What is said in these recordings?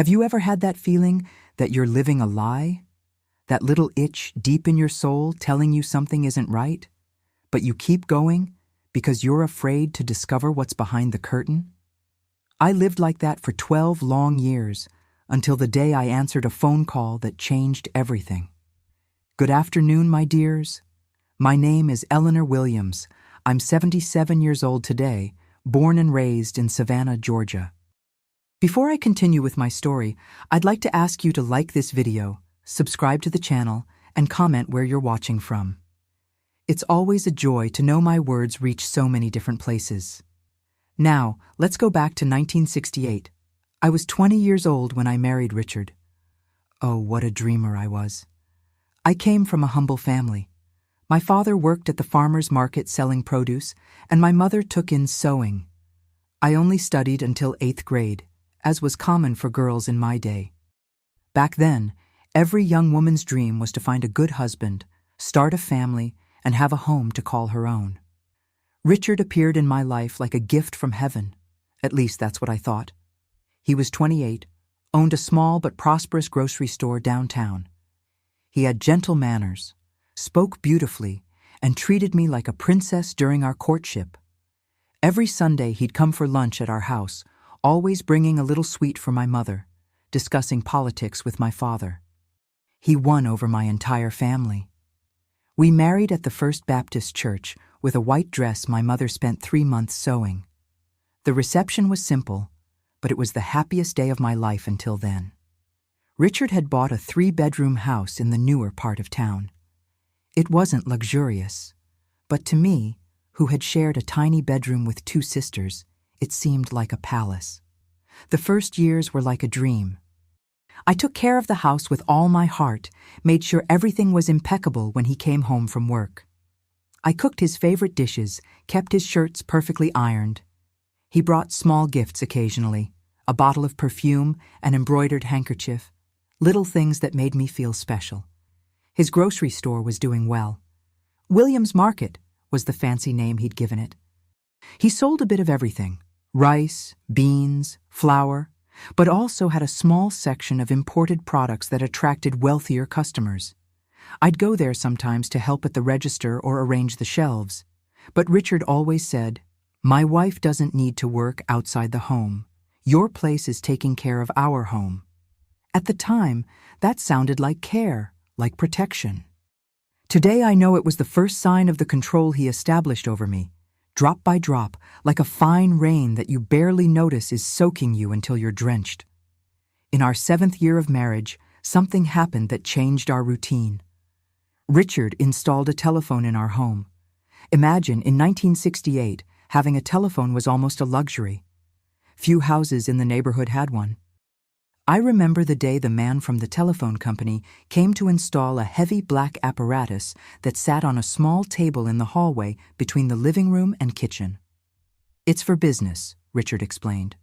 Have you ever had that feeling that you're living a lie? That little itch deep in your soul telling you something isn't right? But you keep going because you're afraid to discover what's behind the curtain? I lived like that for 12 long years, until the day I answered a phone call that changed everything. Good afternoon, my dears. My name is Elellaner Williams. I'm 77 years old today, born and raised in Savannah, Georgia. Before I continue with my story, I'd like to ask you to like this video, subscribe to the channel, and comment where you're watching from. It's always a joy to know my words reach so many different places. Now, let's go back to 1968. I was 20 years old when I married Richard. Oh, what a dreamer I was. I came from a humble family. My father worked at the farmer's market selling produce, and my mother took in sewing. I only studied until 8th grade, as was common for girls in my day. Back then, every young woman's dream was to find a good husband, start a family, and have a home to call her own. Richard appeared in my life like a gift from heaven. At least that's what I thought. He was 28, owned a small but prosperous grocery store downtown. He had gentle manners, spoke beautifully, and treated me like a princess during our courtship. Every Sunday he'd come for lunch at our house, always bringing a little sweet for my mother, discussing politics with my father. He won over my entire family. We married at the First Baptist Church with a white dress my mother spent 3 months sewing. The reception was simple, but it was the happiest day of my life until then. Richard had bought a 3-bedroom house in the newer part of town. It wasn't luxurious, but to me, who had shared a tiny bedroom with 2 sisters, it seemed like a palace. The first years were like a dream. I took care of the house with all my heart, made sure everything was impeccable when he came home from work. I cooked his favorite dishes, kept his shirts perfectly ironed. He brought small gifts occasionally, a bottle of perfume, an embroidered handkerchief, little things that made me feel special. His grocery store was doing well. Williams Market was the fancy name he'd given it. He sold a bit of everything: rice, beans, flour, but also had a small section of imported products that attracted wealthier customers. I'd go there sometimes to help at the register or arrange the shelves, but Richard always said, "My wife doesn't need to work outside the home. Your place is taking care of our home." At the time, that sounded like care, like protection. Today I know it was the first sign of the control he established over me, drop by drop, like a fine rain that you barely notice is soaking you until you're drenched. In our 7th year of marriage, something happened that changed our routine. Richard installed a telephone in our home. Imagine, in 1968, having a telephone was almost a luxury. Few houses in the neighborhood had one. I remember the day the man from the telephone company came to install a heavy black apparatus that sat on a small table in the hallway between the living room and kitchen. "It's for business," Richard explained.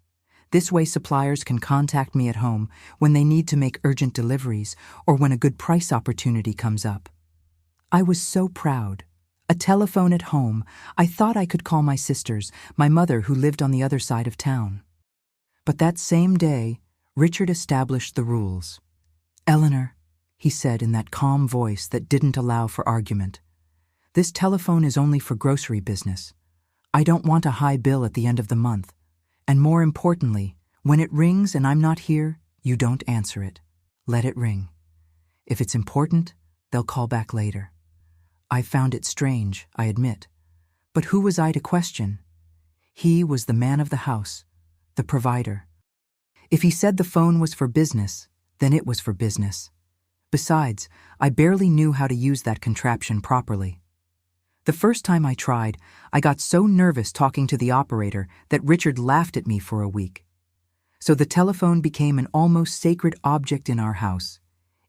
"This way suppliers can contact me at home when they need to make urgent deliveries or when a good price opportunity comes up." I was so proud. A telephone at home. I thought I could call my sisters, my mother who lived on the other side of town. But that same day, Richard established the rules. "Elellaner," he said in that calm voice that didn't allow for argument, "this telephone is only for grocery business. I don't want a high bill at the end of the month. And more importantly, when it rings and I'm not here, you don't answer it. Let it ring. If it's important, they'll call back later." I found it strange, I admit. But who was I to question? He was the man of the house, the provider. If he said the phone was for business, then it was for business. Besides, I barely knew how to use that contraption properly. The first time I tried, I got so nervous talking to the operator that Richard laughed at me for a week. So the telephone became an almost sacred object in our house.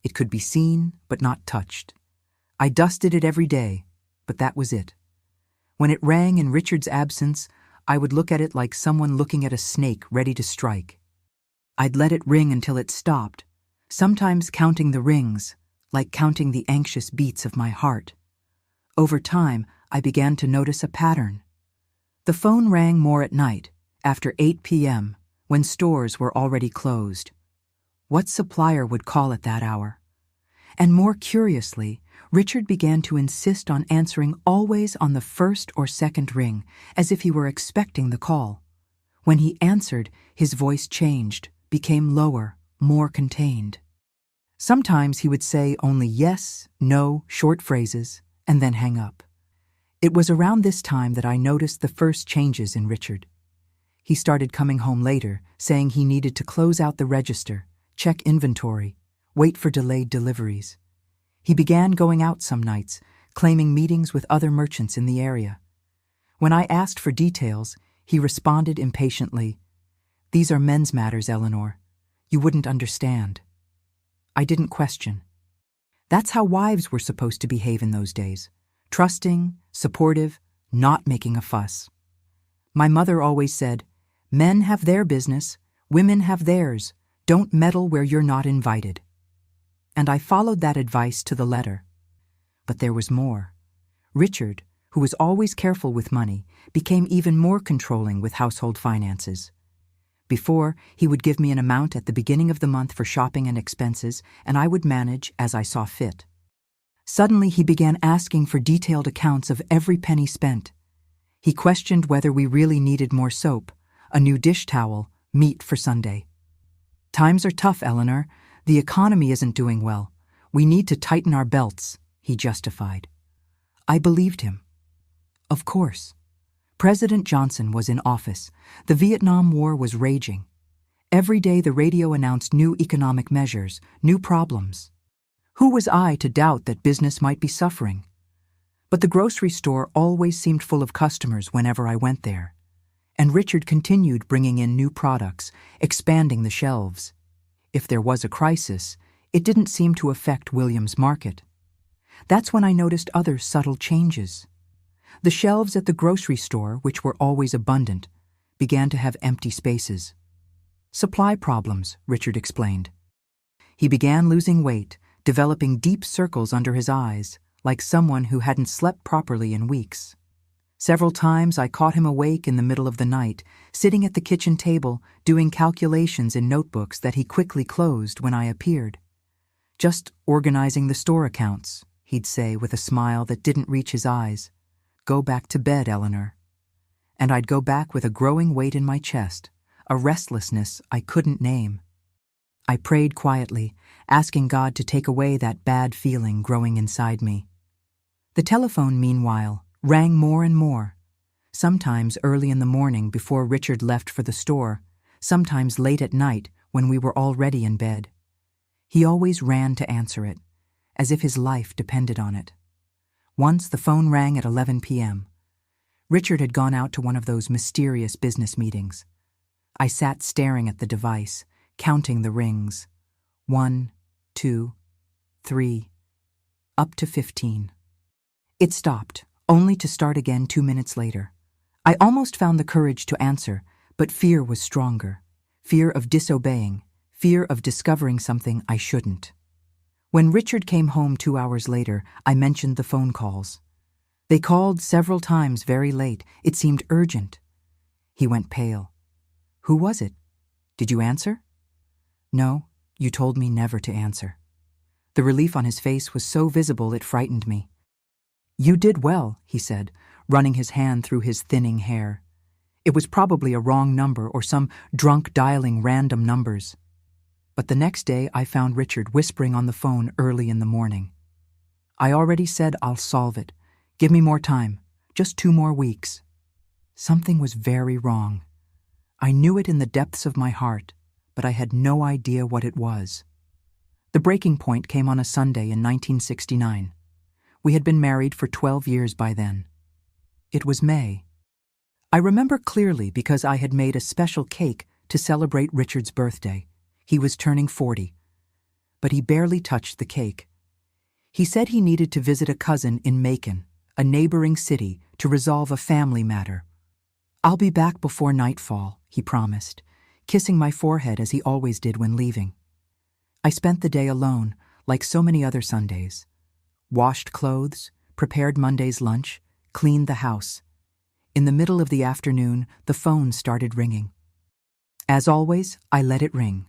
It could be seen, but not touched. I dusted it every day, but that was it. When it rang in Richard's absence, I would look at it like someone looking at a snake ready to strike. I'd let it ring until it stopped, sometimes counting the rings, like counting the anxious beats of my heart. Over time, I began to notice a pattern. The phone rang more at night, after 8 p.m., when stores were already closed. What supplier would call at that hour? And more curiously, Richard began to insist on answering always on the first or second ring, as if he were expecting the call. When he answered, his voice changed, became lower, more contained. Sometimes he would say only yes, no, short phrases, and then hang up. It was around this time that I noticed the first changes in Richard. He started coming home later, saying he needed to close out the register, check inventory, wait for delayed deliveries. He began going out some nights, claiming meetings with other merchants in the area. When I asked for details, he responded impatiently, "These are men's matters, Eleanor. You wouldn't understand." I didn't question. That's how wives were supposed to behave in those days. Trusting, supportive, not making a fuss. My mother always said, "Men have their business, women have theirs. Don't meddle where you're not invited." And I followed that advice to the letter. But there was more. Richard, who was always careful with money, became even more controlling with household finances. Before, he would give me an amount at the beginning of the month for shopping and expenses, and I would manage as I saw fit. Suddenly, he began asking for detailed accounts of every penny spent. He questioned whether we really needed more soap, a new dish towel, meat for Sunday. "Times are tough, Eleanor. The economy isn't doing well. We need to tighten our belts," he justified. I believed him. Of course. President Johnson was in office. The Vietnam War was raging. Every day the radio announced new economic measures, new problems. Who was I to doubt that business might be suffering? But the grocery store always seemed full of customers whenever I went there. And Richard continued bringing in new products, expanding the shelves. If there was a crisis, it didn't seem to affect Williams' market. That's when I noticed other subtle changes. The shelves at the grocery store, which were always abundant, began to have empty spaces. "Supply problems," Richard explained. He began losing weight, developing deep circles under his eyes, like someone who hadn't slept properly in weeks. Several times I caught him awake in the middle of the night, sitting at the kitchen table, doing calculations in notebooks that he quickly closed when I appeared. "Just organizing the store accounts," he'd say with a smile that didn't reach his eyes. "Go back to bed, Eleanor." And I'd go back with a growing weight in my chest, a restlessness I couldn't name. I prayed quietly, asking God to take away that bad feeling growing inside me. The telephone, meanwhile, rang more and more, sometimes early in the morning before Richard left for the store, sometimes late at night when we were already in bed. He always ran to answer it, as if his life depended on it. Once the phone rang at 11 p.m. Richard had gone out to one of those mysterious business meetings. I sat staring at the device, counting the rings. 1, 2, 3, up to 15. It stopped, only to start again 2 minutes later. I almost found the courage to answer, but fear was stronger. Fear of disobeying, fear of discovering something I shouldn't. When Richard came home 2 hours later, I mentioned the phone calls. They called several times very late. It seemed urgent. He went pale. "Who was it? Did you answer?" "No, you told me never to answer." The relief on his face was so visible it frightened me. "You did well," he said, running his hand through his thinning hair. It was probably a wrong number or some drunk dialing random numbers. But the next day I found Richard whispering on the phone early in the morning. "I already said I'll solve it. Give me more time. Just 2 more weeks." Something was very wrong. I knew it in the depths of my heart, but I had no idea what it was. The breaking point came on a Sunday in 1969. We had been married for 12 years by then. It was May. I remember clearly because I had made a special cake to celebrate Richard's birthday. He was turning 40. But he barely touched the cake. He said he needed to visit a cousin in Macon, a neighboring city, to resolve a family matter. "I'll be back before nightfall," he promised, kissing my forehead as he always did when leaving. I spent the day alone, like so many other Sundays. Washed clothes, prepared Monday's lunch, cleaned the house. In the middle of the afternoon, the phone started ringing. As always, I let it ring.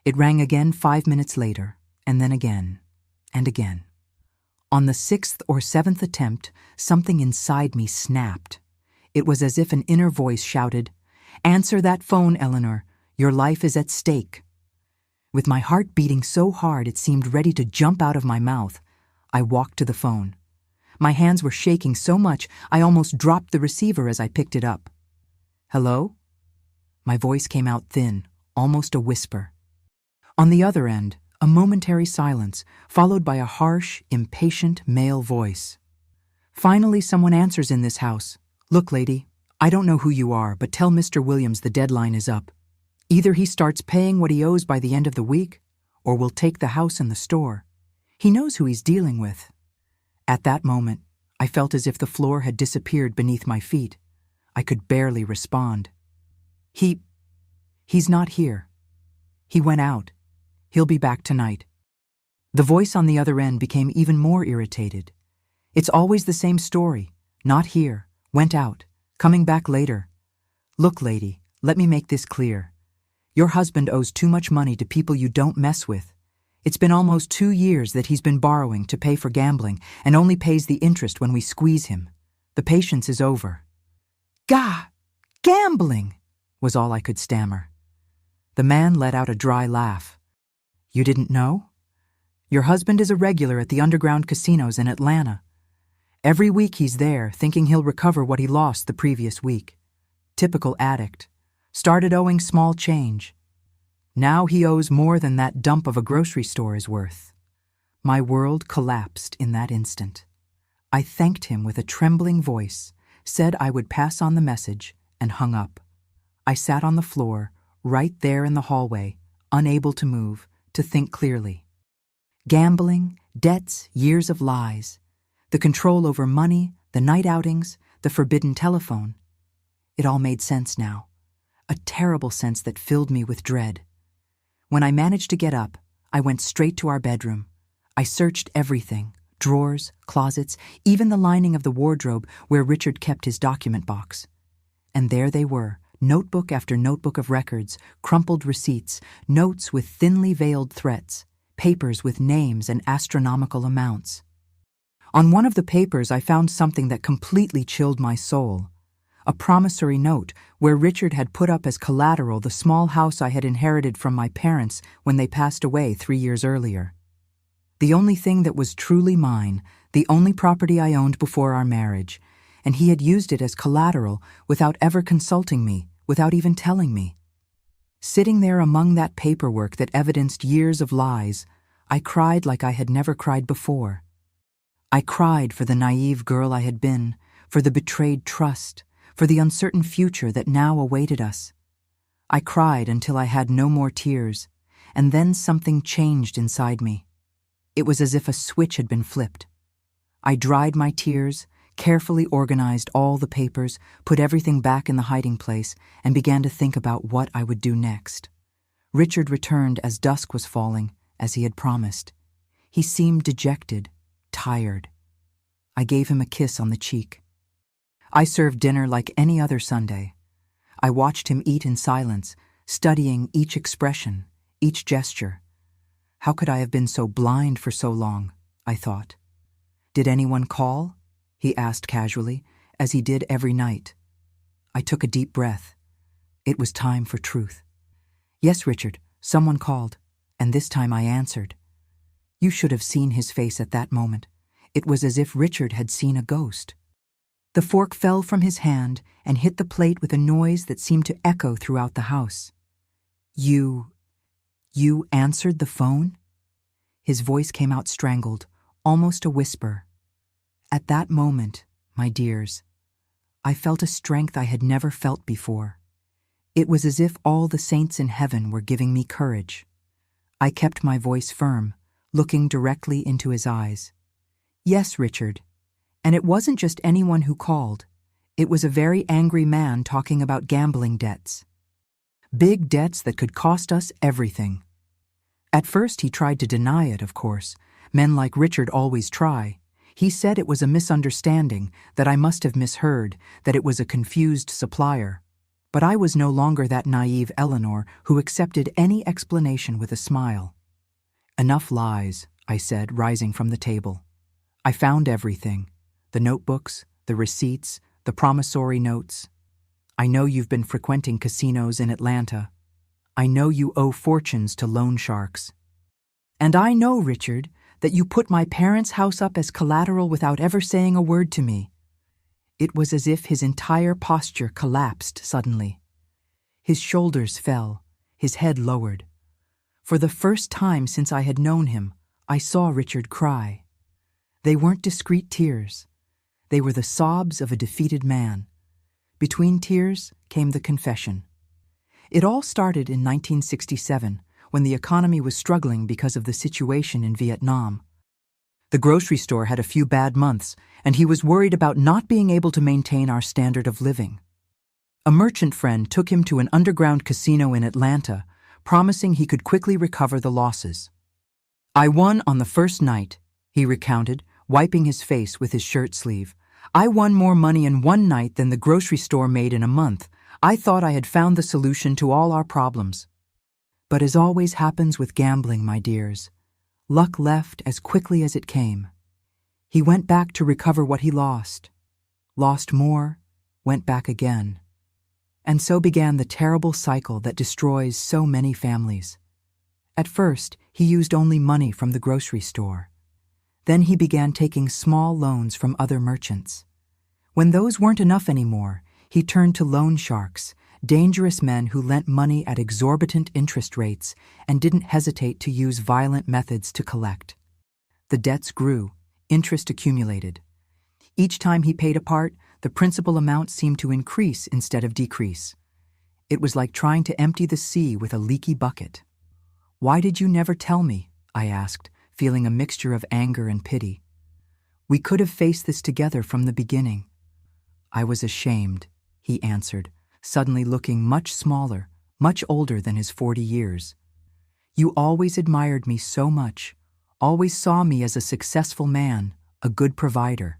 It rang again 5 minutes later, and then again, and again. On the 6th or 7th attempt, something inside me snapped. It was as if an inner voice shouted, "Answer that phone, Eleanor. Your life is at stake." With my heart beating so hard it seemed ready to jump out of my mouth, I walked to the phone. My hands were shaking so much I almost dropped the receiver as I picked it up. "Hello?" My voice came out thin, almost a whisper. On the other end, a momentary silence, followed by a harsh, impatient male voice. Finally, someone answers in this house. "Look, lady, I don't know who you are, but tell Mr. Williams the deadline is up. Either he starts paying what he owes by the end of the week, or we'll take the house and the store. He knows who he's dealing with." At that moment, I felt as if the floor had disappeared beneath my feet. I could barely respond. He's not here. He went out. He'll be back tonight." The voice on the other end became even more irritated. "It's always the same story. Not here. Went out. Coming back later. Look, lady, let me make this clear. Your husband owes too much money to people you don't mess with. It's been almost 2 years that he's been borrowing to pay for gambling and only pays the interest when we squeeze him. The patience is over." Gambling, was all I could stammer. The man let out a dry laugh. "You didn't know? Your husband is a regular at the underground casinos in Atlanta. Every week he's there, thinking he'll recover what he lost the previous week. Typical addict. Started owing small change. Now he owes more than that dump of a grocery store is worth." My world collapsed in that instant. I thanked him with a trembling voice, said I would pass on the message, and hung up. I sat on the floor, right there in the hallway, unable to move, to think clearly. Gambling, debts, years of lies. The control over money, the night outings, the forbidden telephone. It all made sense now. A terrible sense that filled me with dread. When I managed to get up, I went straight to our bedroom. I searched everything, drawers, closets, even the lining of the wardrobe where Richard kept his document box. And there they were, notebook after notebook of records, crumpled receipts, notes with thinly veiled threats, papers with names and astronomical amounts. On one of the papers I found something that completely chilled my soul. A promissory note where Richard had put up as collateral the small house I had inherited from my parents when they passed away 3 years earlier. The only thing that was truly mine, the only property I owned before our marriage, and he had used it as collateral without ever consulting me, without even telling me. Sitting there among that paperwork that evidenced years of lies, I cried like I had never cried before. I cried for the naive girl I had been, for the betrayed trust, for the uncertain future that now awaited us. I cried until I had no more tears, and then something changed inside me. It was as if a switch had been flipped. I dried my tears, carefully organized all the papers, put everything back in the hiding place, and began to think about what I would do next. Richard returned as dusk was falling, as he had promised. He seemed dejected, tired. I gave him a kiss on the cheek. I served dinner like any other Sunday. I watched him eat in silence, studying each expression, each gesture. How could I have been so blind for so long, I thought. "Did anyone call?" he asked casually, as he did every night. I took a deep breath. It was time for truth. "Yes, Richard, someone called, and this time I answered." You should have seen his face at that moment. It was as if Richard had seen a ghost. The fork fell from his hand and hit the plate with a noise that seemed to echo throughout the house. You answered the phone?" His voice came out strangled, almost a whisper. At that moment, my dears, I felt a strength I had never felt before. It was as if all the saints in heaven were giving me courage. I kept my voice firm, looking directly into his eyes. "Yes, Richard. And it wasn't just anyone who called. It was a very angry man talking about gambling debts. Big debts that could cost us everything. At first he tried to deny it, of course. Men like Richard always try. He said it was a misunderstanding, that I must have misheard, that it was a confused supplier. But I was no longer that naive Eleanor who accepted any explanation with a smile. "Enough lies," I said, rising from the table. "I found everything. The notebooks, the receipts, the promissory notes. I know you've been frequenting casinos in Atlanta. I know you owe fortunes to loan sharks. And I know, Richard, that you put my parents' house up as collateral without ever saying a word to me." It was as if his entire posture collapsed suddenly. His shoulders fell, his head lowered. For the first time since I had known him, I saw Richard cry. They weren't discreet tears. They were the sobs of a defeated man. Between tears came the confession. It all started in 1967, when the economy was struggling because of the situation in Vietnam. The grocery store had a few bad months, and he was worried about not being able to maintain our standard of living. A merchant friend took him to an underground casino in Atlanta, promising he could quickly recover the losses. "I won on the first night," he recounted, wiping his face with his shirt sleeve. "I won more money in one night than the grocery store made in a month. I thought I had found the solution to all our problems." But as always happens with gambling, my dears, luck left as quickly as it came. He went back to recover what he lost more, went back again. And so began the terrible cycle that destroys so many families. At first, he used only money from the grocery store. Then he began taking small loans from other merchants. When those weren't enough anymore, he turned to loan sharks, dangerous men who lent money at exorbitant interest rates and didn't hesitate to use violent methods to collect. The debts grew, interest accumulated. Each time he paid a part, the principal amount seemed to increase instead of decrease. It was like trying to empty the sea with a leaky bucket. "Why did you never tell me?" I asked, feeling a mixture of anger and pity. "We could have faced this together from the beginning." "I was ashamed," he answered, suddenly looking much smaller, much older than his 40 years. "You always admired me so much, always saw me as a successful man, a good provider.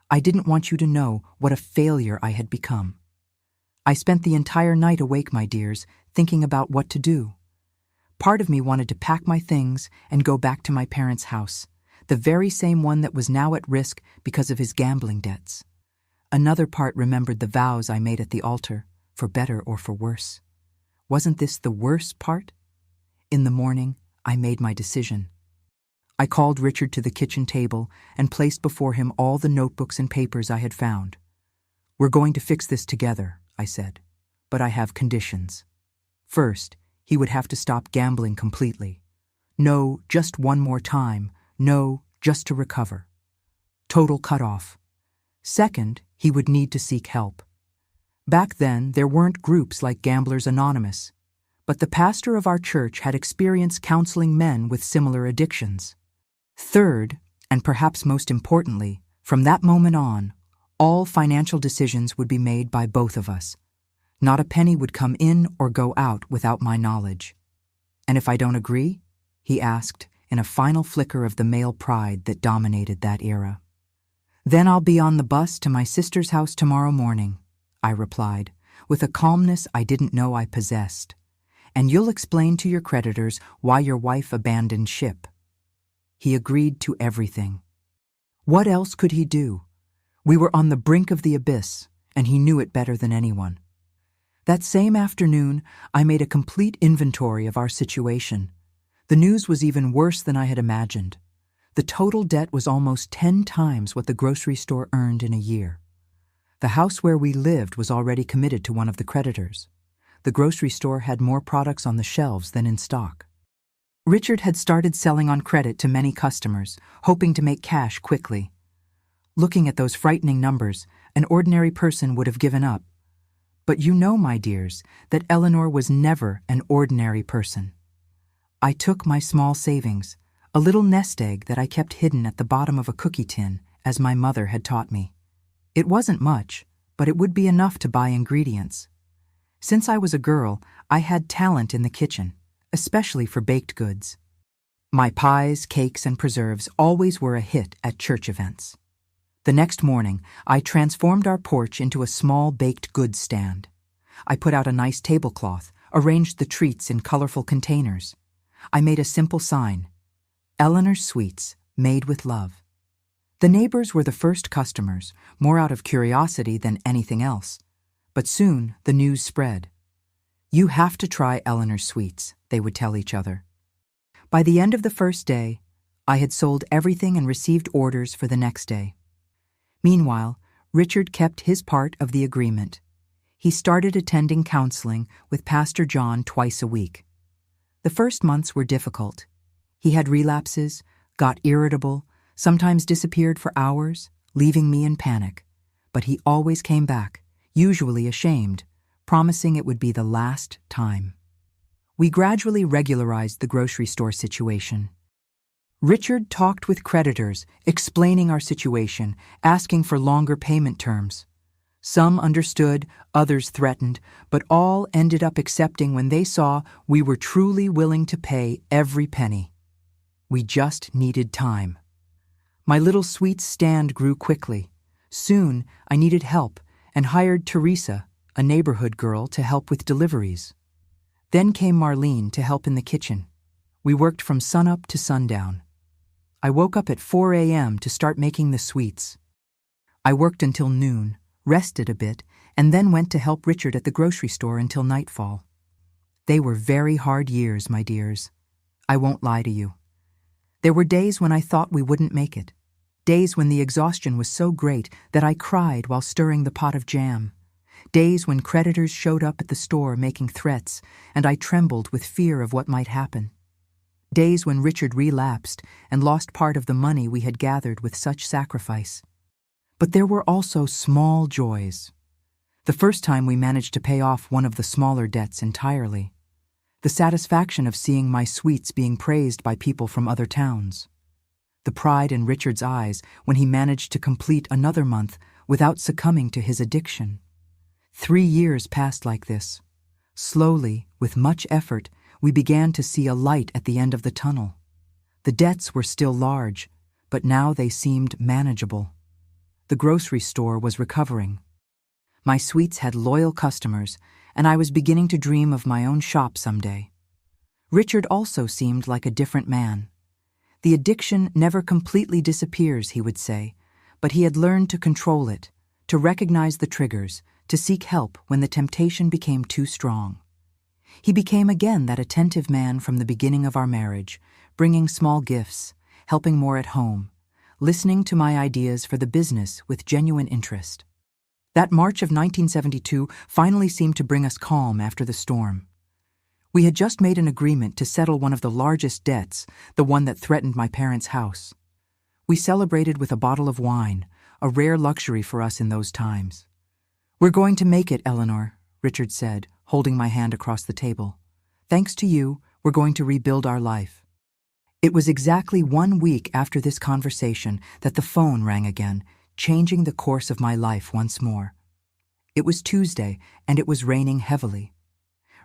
I didn't want you to know what a failure I had become. I spent the entire night awake, my dears, thinking about what to do. Part of me wanted to pack my things and go back to my parents' house, the very same one that was now at risk because of his gambling debts. Another part remembered the vows I made at the altar, for better or for worse. Wasn't this the worst part? In the morning, I made my decision. I called Richard to the kitchen table and placed before him all the notebooks and papers I had found. "We're going to fix this together," I said, "but I have conditions. First, he would have to stop gambling completely. No, just one more time. No, just to recover. Total cutoff. Second, he would need to seek help. Back then, there weren't groups like Gamblers Anonymous, but the pastor of our church had experience counseling men with similar addictions. Third, and perhaps most importantly, from that moment on, all financial decisions would be made by both of us. Not a penny would come in or go out without my knowledge. And if I don't agree?" he asked, in a final flicker of the male pride that dominated that era. "Then I'll be on the bus to my sister's house tomorrow morning," I replied, with a calmness I didn't know I possessed. "And you'll explain to your creditors why your wife abandoned ship." He agreed to everything. What else could he do? We were on the brink of the abyss, and he knew it better than anyone. That same afternoon, I made a complete inventory of our situation. The news was even worse than I had imagined. The total debt was almost 10 times what the grocery store earned in a year. The house where we lived was already committed to one of the creditors. The grocery store had more products on the shelves than in stock. Richard had started selling on credit to many customers, hoping to make cash quickly. Looking at those frightening numbers, an ordinary person would have given up. But you know, my dears, that Eleanor was never an ordinary person. I took my small savings, a little nest egg that I kept hidden at the bottom of a cookie tin, as my mother had taught me. It wasn't much, but it would be enough to buy ingredients. Since I was a girl, I had talent in the kitchen, especially for baked goods. My pies, cakes, and preserves always were a hit at church events. The next morning, I transformed our porch into a small baked goods stand. I put out a nice tablecloth, arranged the treats in colorful containers. I made a simple sign, Elellaner Sweets, made with love. The neighbors were the first customers, more out of curiosity than anything else. But soon the news spread. You have to try Elellaner Sweets, they would tell each other. By the end of the first day, I had sold everything and received orders for the next day. Meanwhile, Richard kept his part of the agreement. He started attending counseling with Pastor John twice a week. The first months were difficult. He had relapses, got irritable, sometimes disappeared for hours, leaving me in panic. But he always came back, usually ashamed, promising it would be the last time. We gradually regularized the grocery store situation. Richard talked with creditors, explaining our situation, asking for longer payment terms. Some understood, others threatened, but all ended up accepting when they saw we were truly willing to pay every penny. We just needed time. My little sweets stand grew quickly. Soon, I needed help and hired Teresa, a neighborhood girl, to help with deliveries. Then came Marlene to help in the kitchen. We worked from sunup to sundown. I woke up at 4 a.m. to start making the sweets. I worked until noon, rested a bit, and then went to help Richard at the grocery store until nightfall. They were very hard years, my dears. I won't lie to you. There were days when I thought we wouldn't make it. Days when the exhaustion was so great that I cried while stirring the pot of jam. Days when creditors showed up at the store making threats, and I trembled with fear of what might happen. Days when Richard relapsed and lost part of the money we had gathered with such sacrifice. But there were also small joys. The first time we managed to pay off one of the smaller debts entirely. The satisfaction of seeing my sweets being praised by people from other towns. The pride in Richard's eyes when he managed to complete another month without succumbing to his addiction. 3 years passed like this. Slowly, with much effort, we began to see a light at the end of the tunnel. The debts were still large, but now they seemed manageable. The grocery store was recovering. My sweets had loyal customers, and I was beginning to dream of my own shop someday. Richard also seemed like a different man. The addiction never completely disappears, he would say, but he had learned to control it, to recognize the triggers, to seek help when the temptation became too strong. He became again that attentive man from the beginning of our marriage, bringing small gifts, helping more at home, listening to my ideas for the business with genuine interest. That March of 1972 finally seemed to bring us calm after the storm. We had just made an agreement to settle one of the largest debts, the one that threatened my parents' house. We celebrated with a bottle of wine, a rare luxury for us in those times. "We're going to make it, Eleanor," Richard said, holding my hand across the table. "Thanks to you, we're going to rebuild our life." It was exactly 1 week after this conversation that the phone rang again, changing the course of my life once more. It was Tuesday, and it was raining heavily.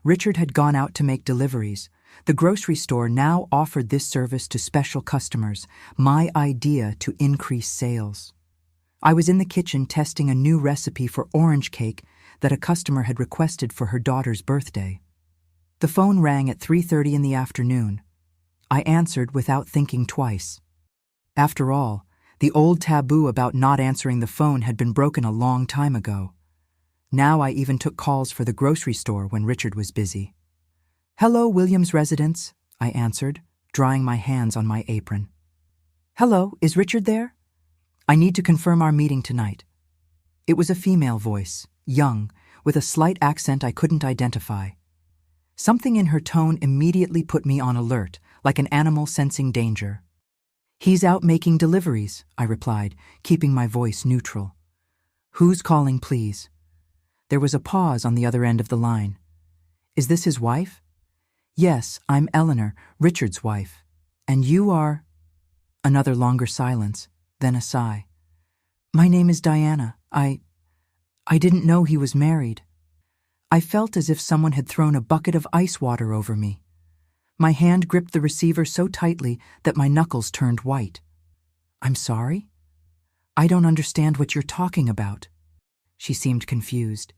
Richard had gone out to make deliveries. The grocery store now offered this service to special customers, my idea to increase sales. I was in the kitchen testing a new recipe for orange cake that a customer had requested for her daughter's birthday. The phone rang at 3:30 in the afternoon. I answered without thinking twice. After all, the old taboo about not answering the phone had been broken a long time ago. Now I even took calls for the grocery store when Richard was busy. "Hello, Williams residence," I answered, drying my hands on my apron. "Hello, is Richard there? I need to confirm our meeting tonight." It was a female voice, young, with a slight accent I couldn't identify. Something in her tone immediately put me on alert, like an animal sensing danger. "He's out making deliveries," I replied, keeping my voice neutral. "Who's calling, please?" There was a pause on the other end of the line. "Is this his wife?" "Yes, I'm Eleanor, Richard's wife. And you are—" Another longer silence, then a sigh. "My name is Diana. I didn't know he was married." I felt as if someone had thrown a bucket of ice water over me. My hand gripped the receiver so tightly that my knuckles turned white. "I'm sorry? I don't understand what you're talking about." She seemed confused.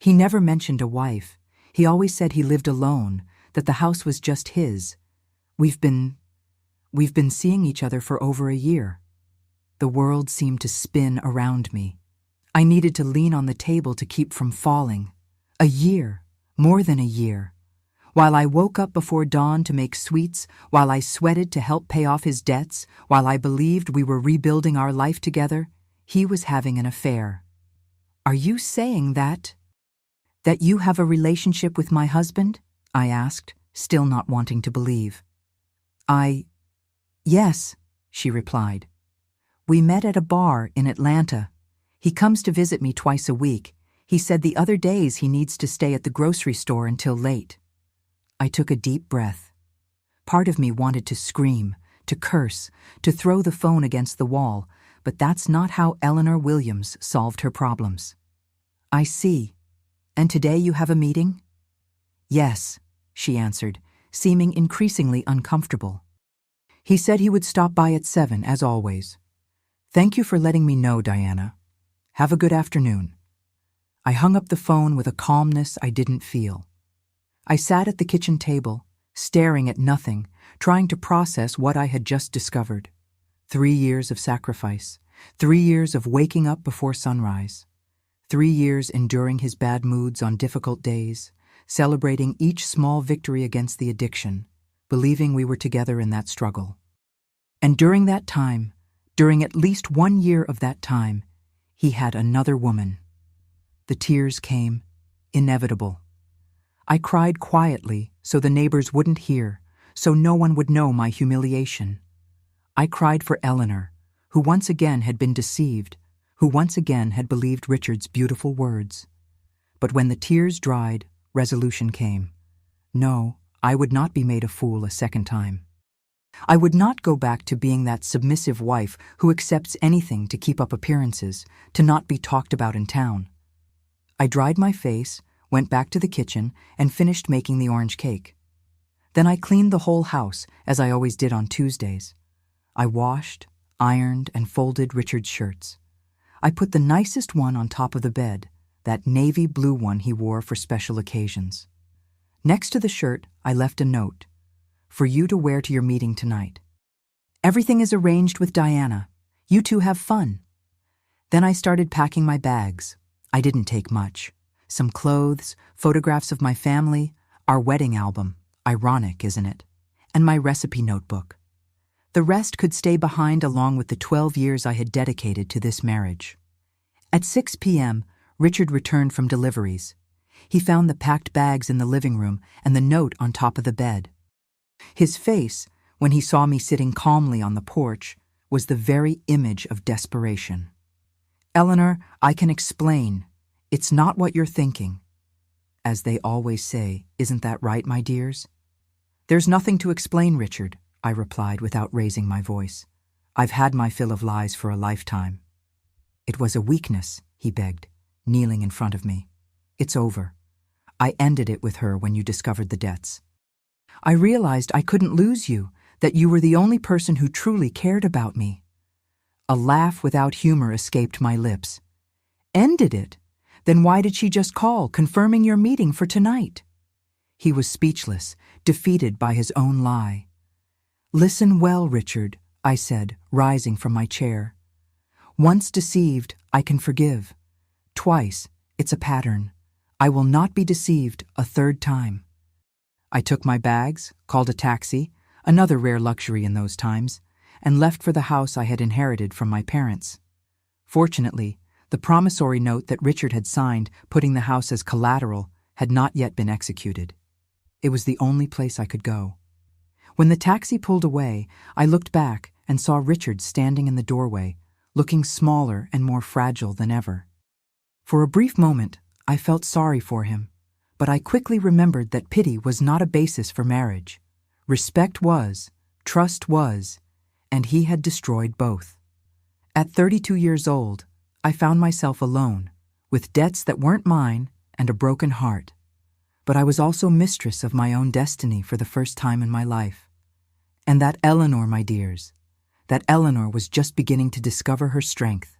He never mentioned a wife. He always said he lived alone, that the house was just his. We've been seeing each other for over a year. The world seemed to spin around me. I needed to lean on the table to keep from falling. A year, more than a year. While I woke up before dawn to make sweets, while I sweated to help pay off his debts, while I believed we were rebuilding our life together, he was having an affair. Are you saying that you have a relationship with my husband? I asked, still not wanting to believe. Yes, she replied. We met at a bar in Atlanta. He comes to visit me twice a week. He said the other days he needs to stay at the grocery store until late. I took a deep breath. Part of me wanted to scream, to curse, to throw the phone against the wall, but that's not how Elellaner Williams solved her problems. I see. And today you have a meeting? Yes, she answered, seeming increasingly uncomfortable. He said he would stop by at 7, as always. Thank you for letting me know, Diana. Have a good afternoon. I hung up the phone with a calmness I didn't feel. I sat at the kitchen table, staring at nothing, trying to process what I had just discovered. 3 years of sacrifice, 3 years of waking up before sunrise, 3 years enduring his bad moods on difficult days, celebrating each small victory against the addiction, believing we were together in that struggle. And during that time, during at least 1 year of that time, he had another woman. The tears came, inevitable. I cried quietly so the neighbors wouldn't hear, so no one would know my humiliation. I cried for Elellaner, who once again had been deceived, who once again had believed Richard's beautiful words. But when the tears dried, resolution came. No, I would not be made a fool a second time. I would not go back to being that submissive wife who accepts anything to keep up appearances, to not be talked about in town. I dried my face, went back to the kitchen, and finished making the orange cake. Then I cleaned the whole house, as I always did on Tuesdays. I washed, ironed, and folded Richard's shirts. I put the nicest one on top of the bed, that navy blue one he wore for special occasions. Next to the shirt, I left a note. For you to wear to your meeting tonight. Everything is arranged with Diana. You two have fun. Then I started packing my bags. I didn't take much. Some clothes, photographs of my family, our wedding album, ironic, isn't it? And my recipe notebook. The rest could stay behind along with the 12 years I had dedicated to this marriage. At 6 p.m., Richard returned from deliveries. He found the packed bags in the living room and the note on top of the bed. His face, when he saw me sitting calmly on the porch, was the very image of desperation. Elellaner, I can explain. It's not what you're thinking. As they always say, isn't that right, my dears? There's nothing to explain, Richard, I replied without raising my voice. I've had my fill of lies for a lifetime. It was a weakness, he begged, kneeling in front of me. It's over. I ended it with her when you discovered the debts. I realized I couldn't lose you, that you were the only person who truly cared about me. A laugh without humor escaped my lips. Ended it? Then why did she just call, confirming your meeting for tonight? He was speechless, defeated by his own lie. Listen well, Richard, I said, rising from my chair. Once deceived, I can forgive. Twice, it's a pattern. I will not be deceived a third time. I took my bags, called a taxi, another rare luxury in those times, and left for the house I had inherited from my parents. Fortunately, the promissory note that Richard had signed, putting the house as collateral, had not yet been executed. It was the only place I could go. When the taxi pulled away, I looked back and saw Richard standing in the doorway, looking smaller and more fragile than ever. For a brief moment, I felt sorry for him, but I quickly remembered that pity was not a basis for marriage. Respect was, trust was, and he had destroyed both. At 32 years old, I found myself alone, with debts that weren't mine and a broken heart. But I was also mistress of my own destiny for the first time in my life. And that Elellaner, my dears, that Elellaner was just beginning to discover her strength.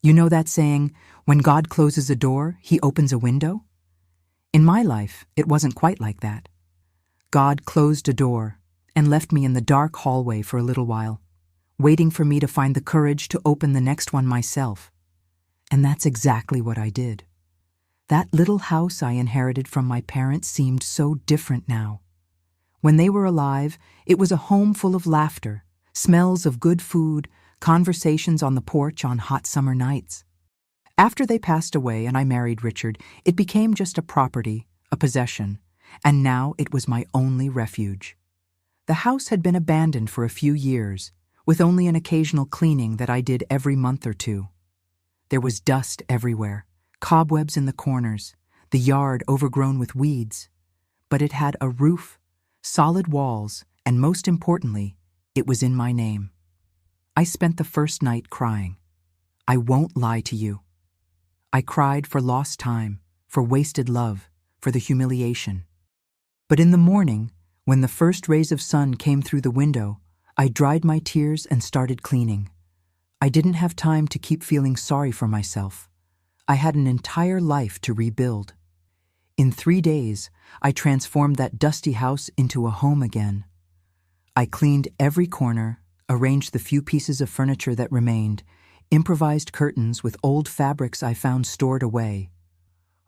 You know that saying, when God closes a door, he opens a window? In my life, it wasn't quite like that. God closed a door and left me in the dark hallway for a little while, waiting for me to find the courage to open the next one myself. And that's exactly what I did. That little house I inherited from my parents seemed so different now. When they were alive, it was a home full of laughter, smells of good food, conversations on the porch on hot summer nights. After they passed away and I married Richard, it became just a property, a possession, and now it was my only refuge. The house had been abandoned for a few years, with only an occasional cleaning that I did every month or two. There was dust everywhere, cobwebs in the corners, the yard overgrown with weeds. But it had a roof, solid walls, and most importantly, it was in my name. I spent the first night crying. I won't lie to you. I cried for lost time, for wasted love, for the humiliation. But in the morning, when the first rays of sun came through the window, I dried my tears and started cleaning. I didn't have time to keep feeling sorry for myself. I had an entire life to rebuild. In 3 days, I transformed that dusty house into a home again. I cleaned every corner, arranged the few pieces of furniture that remained, improvised curtains with old fabrics I found stored away.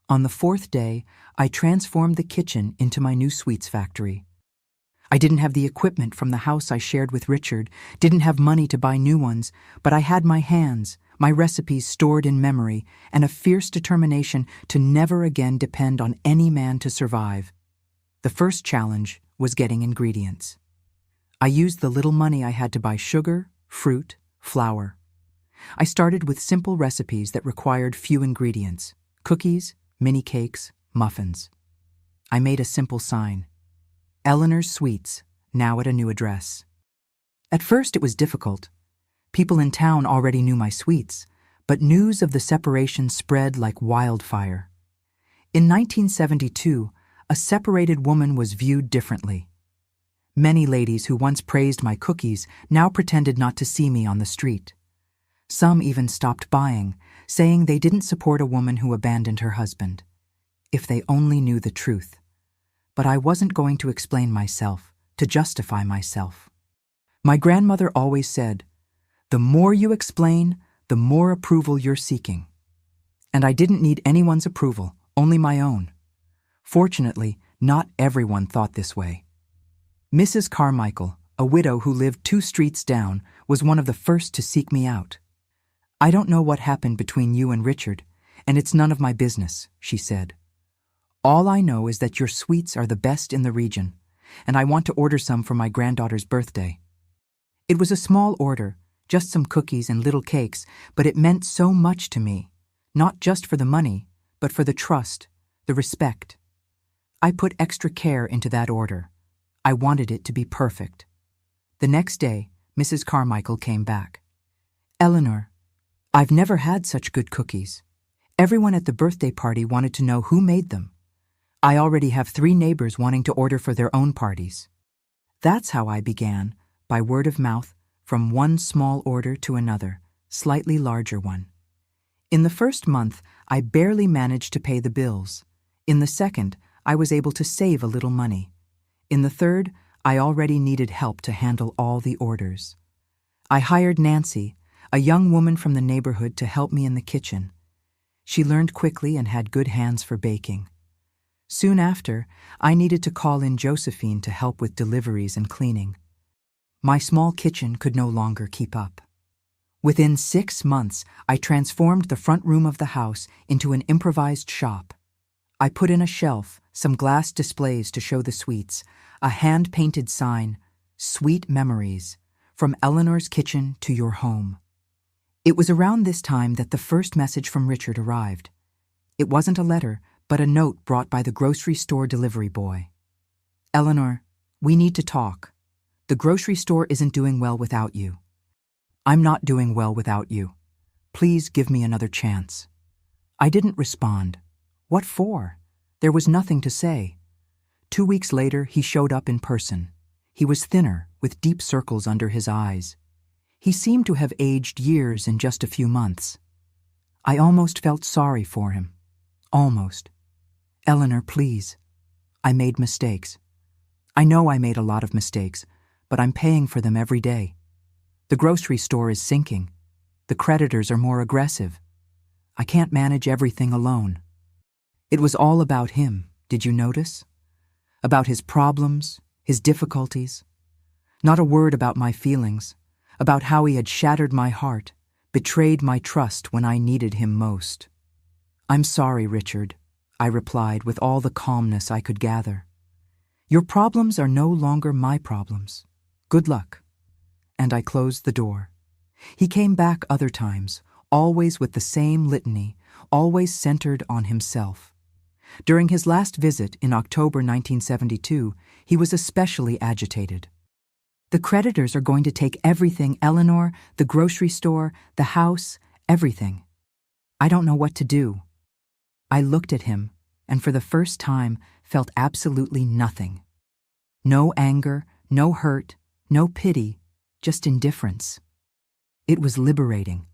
On the 4th day, I transformed the kitchen into my new sweets factory. I didn't have the equipment from the house I shared with Richard, didn't have money to buy new ones, but I had my hands, my recipes stored in memory, and a fierce determination to never again depend on any man to survive. The first challenge was getting ingredients. I used the little money I had to buy sugar, fruit, flour. I started with simple recipes that required few ingredients: cookies, mini cakes, muffins. I made a simple sign: Elellaner's Sweets, now at a new address. At first it was difficult. People in town already knew my sweets, but news of the separation spread like wildfire. In 1972, a separated woman was viewed differently. Many ladies who once praised my cookies now pretended not to see me on the street. Some even stopped buying, saying they didn't support a woman who abandoned her husband. If they only knew the truth. But I wasn't going to explain myself, to justify myself. My grandmother always said, "The more you explain, the more approval you're seeking." And I didn't need anyone's approval, only my own. Fortunately, not everyone thought this way. Mrs. Carmichael, a widow who lived 2 streets down, was one of the first to seek me out. "I don't know what happened between you and Richard, and it's none of my business," she said. "All I know is that your sweets are the best in the region, and I want to order some for my granddaughter's birthday." It was a small order, just some cookies and little cakes, but it meant so much to me, not just for the money, but for the trust, the respect. I put extra care into that order. I wanted it to be perfect. The next day, Mrs. Carmichael came back. "Eleanor, I've never had such good cookies. Everyone at the birthday party wanted to know who made them. I already have 3 neighbors wanting to order for their own parties." That's how I began, by word of mouth, from one small order to another, slightly larger one. In the first month, I barely managed to pay the bills. In the second, I was able to save a little money. In the third, I already needed help to handle all the orders. I hired Nancy, a young woman from the neighborhood, to help me in the kitchen. She learned quickly and had good hands for baking. Soon after, I needed to call in Josephine to help with deliveries and cleaning. My small kitchen could no longer keep up. Within 6 months, I transformed the front room of the house into an improvised shop. I put in a shelf, some glass displays to show the sweets, a hand-painted sign, "Sweet Memories, from Eleanor's Kitchen to Your Home." It was around this time that the first message from Richard arrived. It wasn't a letter, but a note brought by the grocery store delivery boy. "Eleanor, we need to talk. The grocery store isn't doing well without you. I'm not doing well without you. Please give me another chance." I didn't respond. What for? There was nothing to say. 2 weeks later, he showed up in person. He was thinner, with deep circles under his eyes. He seemed to have aged years in just a few months. I almost felt sorry for him. Almost. Eleanor, please. I made mistakes. I know I made a lot of mistakes, but I'm paying for them every day. The grocery store is sinking. The creditors are more aggressive. I can't manage everything alone. It was all about him, did you notice? About his problems, his difficulties. Not a word about my feelings, about how he had shattered my heart, betrayed my trust when I needed him most. I'm sorry, Richard, I replied with all the calmness I could gather. Your problems are no longer my problems. Good luck. And I closed the door. He came back other times, always with the same litany, always centered on himself. During his last visit in October 1972, he was especially agitated. The creditors are going to take everything, Eleanor, the grocery store, the house, everything. I don't know what to do. I looked at him, and for the first time felt absolutely nothing. No anger, no hurt, no pity, just indifference. It was liberating.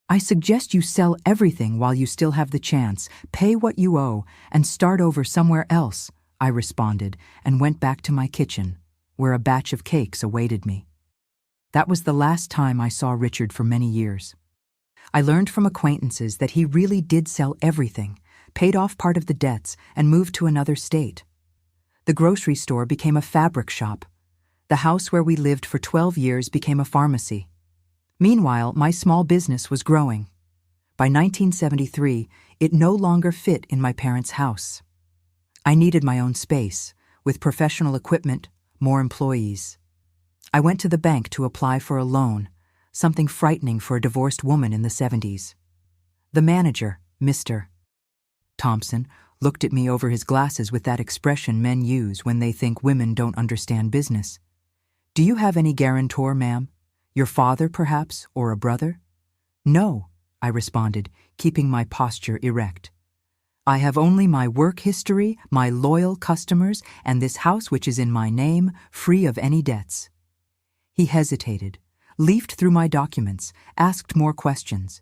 I suggest you sell everything while you still have the chance, pay what you owe, and start over somewhere else, I responded, and went back to my kitchen, where a batch of cakes awaited me. That was the last time I saw Richard for many years. I learned from acquaintances that he really did sell everything, paid off part of the debts, and moved to another state. The grocery store became a fabric shop. The house where we lived for 12 years became a pharmacy. Meanwhile, my small business was growing. By 1973, it no longer fit in my parents' house. I needed my own space, with professional equipment, more employees. I went to the bank to apply for a loan, something frightening for a divorced woman in the 70s. The manager, Mr. Thompson, looked at me over his glasses with that expression men use when they think women don't understand business. Do you have any guarantor, ma'am? Your father, perhaps, or a brother? No, I responded, keeping my posture erect. I have only my work history, my loyal customers, and this house which is in my name, free of any debts. He hesitated, leafed through my documents, asked more questions.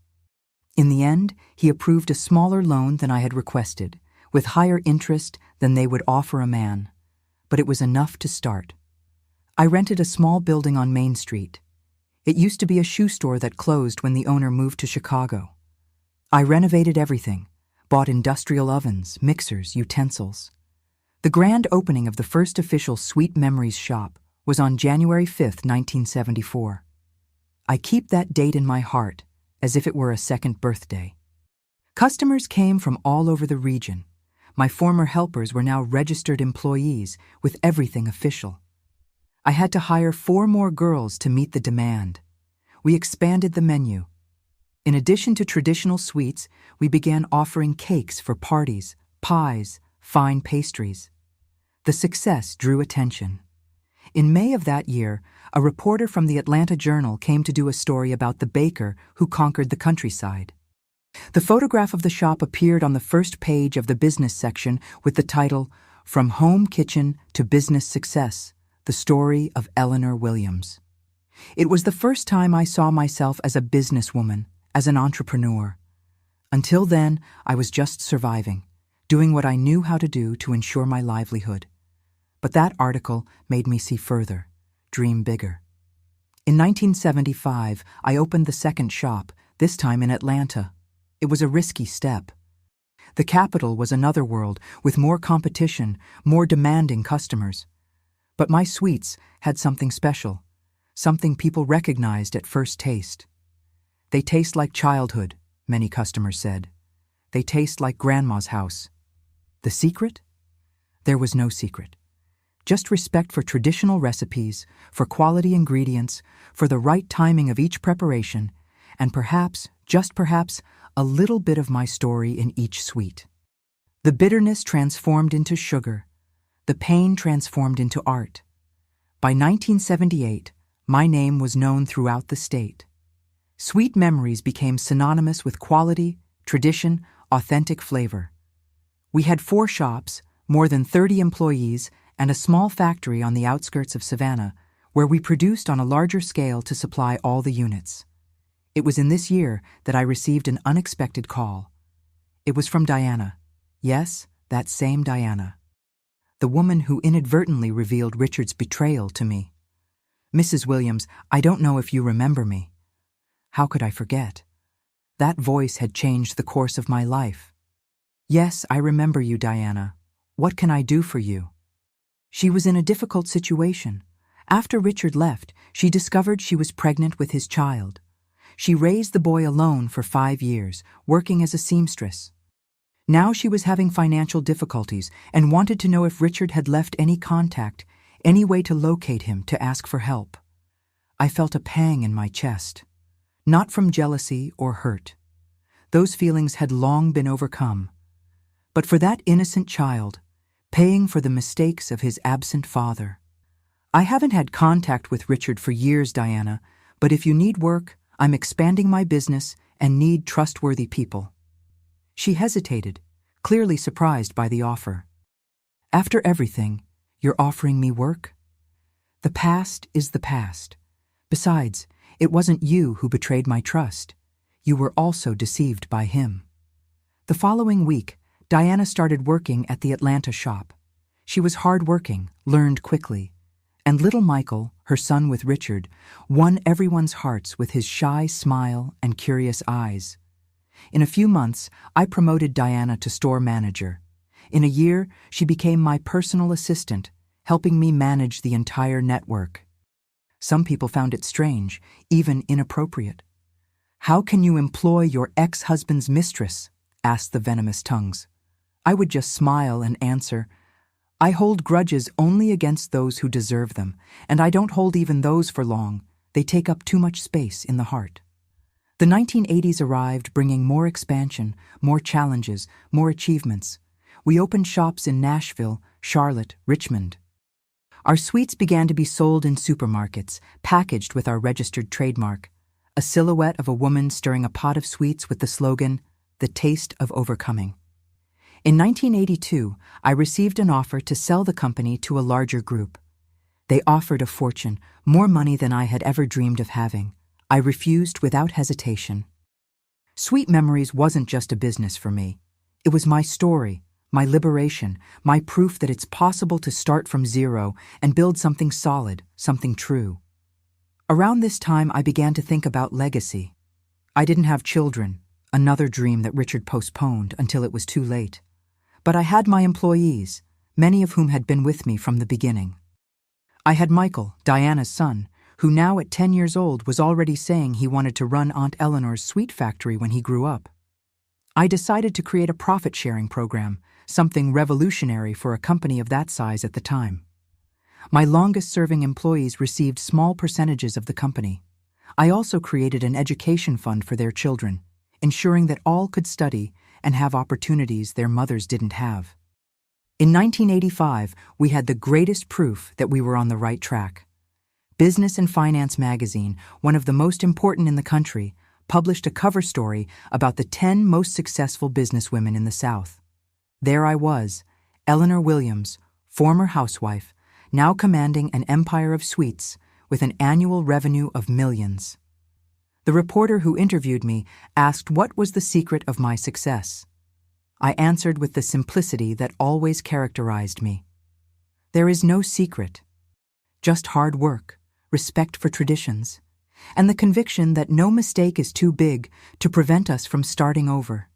In the end, he approved a smaller loan than I had requested, with higher interest than they would offer a man. But it was enough to start. I rented a small building on Main Street. It used to be a shoe store that closed when the owner moved to Chicago. I renovated everything, bought industrial ovens, mixers, utensils. The grand opening of the first official Sweet Memories shop was on January 5th, 1974. I keep that date in my heart as if it were a second birthday. Customers came from all over the region. My former helpers were now registered employees with everything official. I had to hire 4 more girls to meet the demand. We expanded the menu. In addition to traditional sweets, we began offering cakes for parties, pies, fine pastries. The success drew attention. In May of that year, a reporter from the Atlanta Journal came to do a story about the baker who conquered the countryside. The photograph of the shop appeared on the first page of the business section with the title, From Home Kitchen to Business Success, the story of Elellaner Williams. It was the first time I saw myself as a businesswoman, as an entrepreneur. Until then, I was just surviving, doing what I knew how to do to ensure my livelihood. But that article made me see further, dream bigger. In 1975, I opened the second shop, this time in Atlanta. It was a risky step. The capital was another world, with more competition, more demanding customers. But my sweets had something special, something people recognized at first taste. They taste like childhood, many customers said. They taste like grandma's house. The secret? There was no secret. Just respect for traditional recipes, for quality ingredients, for the right timing of each preparation, and perhaps, just perhaps, a little bit of my story in each sweet. The bitterness transformed into sugar. The pain transformed into art. By 1978, my name was known throughout the state. Sweet Memories became synonymous with quality, tradition, authentic flavor. We had 4 shops, more than 30 employees, and a small factory on the outskirts of Savannah, where we produced on a larger scale to supply all the units. It was in this year that I received an unexpected call. It was from Diana. Yes, that same Diana. The woman who inadvertently revealed Richard's betrayal to me. "Mrs. Williams, I don't know if you remember me." How could I forget? That voice had changed the course of my life. "Yes, I remember you, Diana. What can I do for you?" She was in a difficult situation. After Richard left, she discovered she was pregnant with his child. She raised the boy alone for 5 years, working as a seamstress. Now she was having financial difficulties and wanted to know if Richard had left any contact, any way to locate him to ask for help. I felt a pang in my chest. Not from jealousy or hurt. Those feelings had long been overcome. But for that innocent child, paying for the mistakes of his absent father. "I haven't had contact with Richard for years, Diana, but if you need work, I'm expanding my business and need trustworthy people." She hesitated, clearly surprised by the offer. "After everything, you're offering me work?" "The past is the past. Besides, it wasn't you who betrayed my trust. You were also deceived by him." The following week, Diana started working at the Atlanta shop. She was hard-working, learned quickly. And little Michael, her son with Richard, won everyone's hearts with his shy smile and curious eyes. In a few months, I promoted Diana to store manager. In a year, she became my personal assistant, helping me manage the entire network. Some people found it strange, even inappropriate. "How can you employ your ex-husband's mistress?" asked the venomous tongues. I would just smile and answer, "I hold grudges only against those who deserve them, and I don't hold even those for long. They take up too much space in the heart." The 1980s arrived, bringing more expansion, more challenges, more achievements. We opened shops in Nashville, Charlotte, Richmond. Our sweets began to be sold in supermarkets, packaged with our registered trademark, a silhouette of a woman stirring a pot of sweets with the slogan, "The Taste of Overcoming." In 1982, I received an offer to sell the company to a larger group. They offered a fortune, more money than I had ever dreamed of having. I refused without hesitation. Sweet Memories wasn't just a business for me. It was my story, my liberation, my proof that it's possible to start from zero and build something solid, something true. Around this time, I began to think about legacy. I didn't have children, another dream that Richard postponed until it was too late. But I had my employees, many of whom had been with me from the beginning. I had Michael, Diana's son, who now at 10 years old was already saying he wanted to run Aunt Eleanor's sweet factory when he grew up. I decided to create a profit-sharing program, something revolutionary for a company of that size at the time. My longest-serving employees received small percentages of the company. I also created an education fund for their children, ensuring that all could study and have opportunities their mothers didn't have. In 1985, we had the greatest proof that we were on the right track. Business and Finance magazine, one of the most important in the country, published a cover story about the 10 most successful businesswomen in the South. There I was, Elellaner Williams, former housewife, now commanding an empire of sweets with an annual revenue of millions. The reporter who interviewed me asked what was the secret of my success. I answered with the simplicity that always characterized me. There is no secret, just hard work, respect for traditions, and the conviction that no mistake is too big to prevent us from starting over.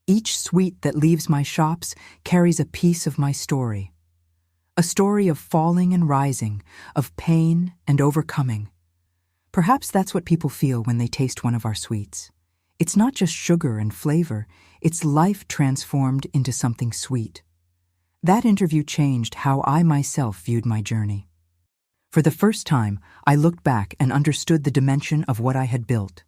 Each sweet that leaves my shops carries a piece of my story. A story of falling and rising, of pain and overcoming. Perhaps that's what people feel when they taste one of our sweets. It's not just sugar and flavor, it's life transformed into something sweet. That interview changed how I myself viewed my journey. For the first time, I looked back and understood the dimension of what I had built.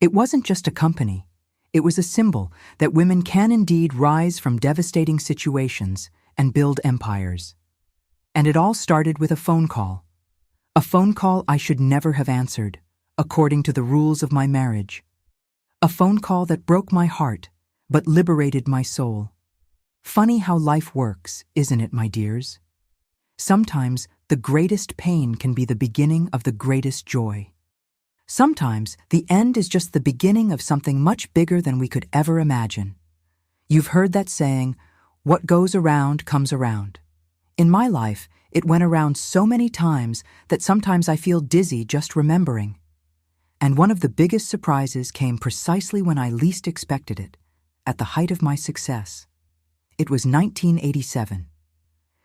It wasn't just a company. It was a symbol that women can indeed rise from devastating situations and build empires. And it all started with a phone call. A phone call I should never have answered, according to the rules of my marriage. A phone call that broke my heart, but liberated my soul. Funny how life works, isn't it, my dears? Sometimes the greatest pain can be the beginning of the greatest joy. Sometimes the end is just the beginning of something much bigger than we could ever imagine. You've heard that saying, "What goes around comes around." In my life, it went around so many times that sometimes I feel dizzy just remembering. And one of the biggest surprises came precisely when I least expected it, at the height of my success. It was 1987.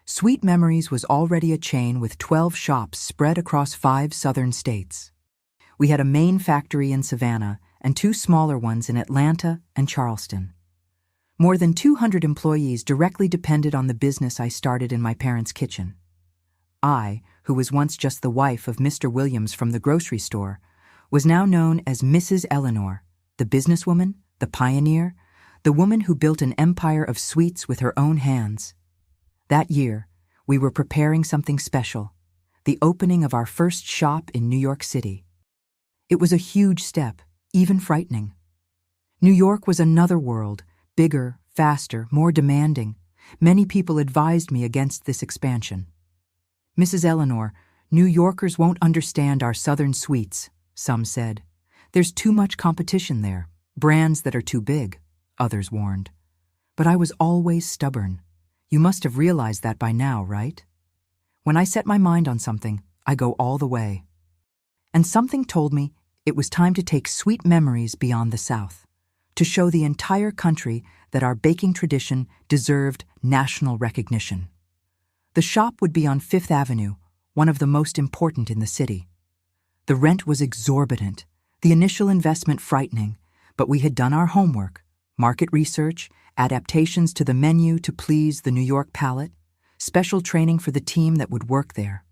Sweet Memories was already a chain with 12 shops spread across 5 southern states. We had a main factory in Savannah and 2 smaller ones in Atlanta and Charleston. More than 200 employees directly depended on the business I started in my parents' kitchen. I, who was once just the wife of Mr. Williams from the grocery store, was now known as Mrs. Eleanor, the businesswoman, the pioneer, the woman who built an empire of sweets with her own hands. That year, we were preparing something special, the opening of our first shop in New York City. It was a huge step, even frightening. New York was another world, bigger, faster, more demanding. Many people advised me against this expansion. "Mrs. Eleanor, New Yorkers won't understand our southern sweets," some said. "There's too much competition there, brands that are too big," others warned. But I was always stubborn. You must have realized that by now, right? When I set my mind on something, I go all the way. And something told me it was time to take Sweet Memories beyond the South, to show the entire country that our baking tradition deserved national recognition. The shop would be on 5th Avenue, one of the most important in the city. The rent was exorbitant, the initial investment frightening, but we had done our homework, market research, adaptations to the menu to please the New York palate, special training for the team that would work there.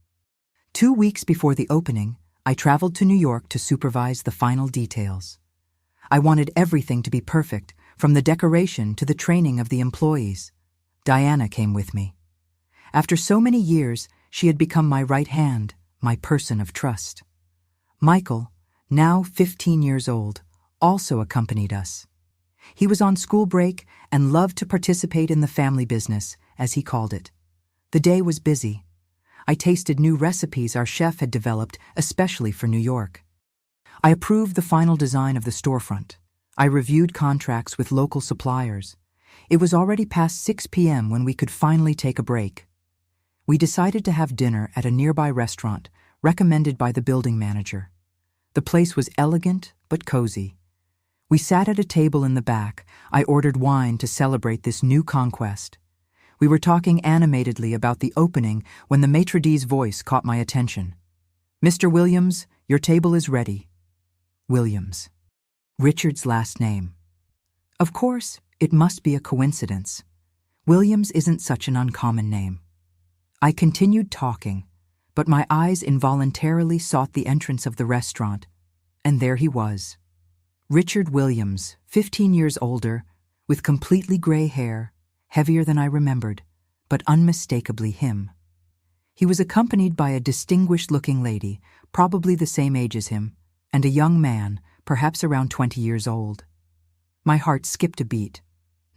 2 weeks before the opening, I traveled to New York to supervise the final details. I wanted everything to be perfect, from the decoration to the training of the employees. Diana came with me. After so many years, she had become my right hand, my person of trust. Michael, now 15 years old, also accompanied us. He was on school break and loved to participate in the family business, as he called it. The day was busy. I tasted new recipes our chef had developed especially for New York. I approved the final design of the storefront. I reviewed contracts with local suppliers. It was already past 6 p.m. when we could finally take a break. We decided to have dinner at a nearby restaurant, recommended by the building manager. The place was elegant but cozy. We sat at a table in the back. I ordered wine to celebrate this new conquest. We were talking animatedly about the opening when the maitre d's voice caught my attention. "Mr. Williams, your table is ready." Williams. Richard's last name. Of course, it must be a coincidence. Williams isn't such an uncommon name. I continued talking, but my eyes involuntarily sought the entrance of the restaurant, and there he was. Richard Williams, 15 years older, with completely gray hair, heavier than I remembered, but unmistakably him. He was accompanied by a distinguished-looking lady, probably the same age as him, and a young man, perhaps around 20 years old. My heart skipped a beat.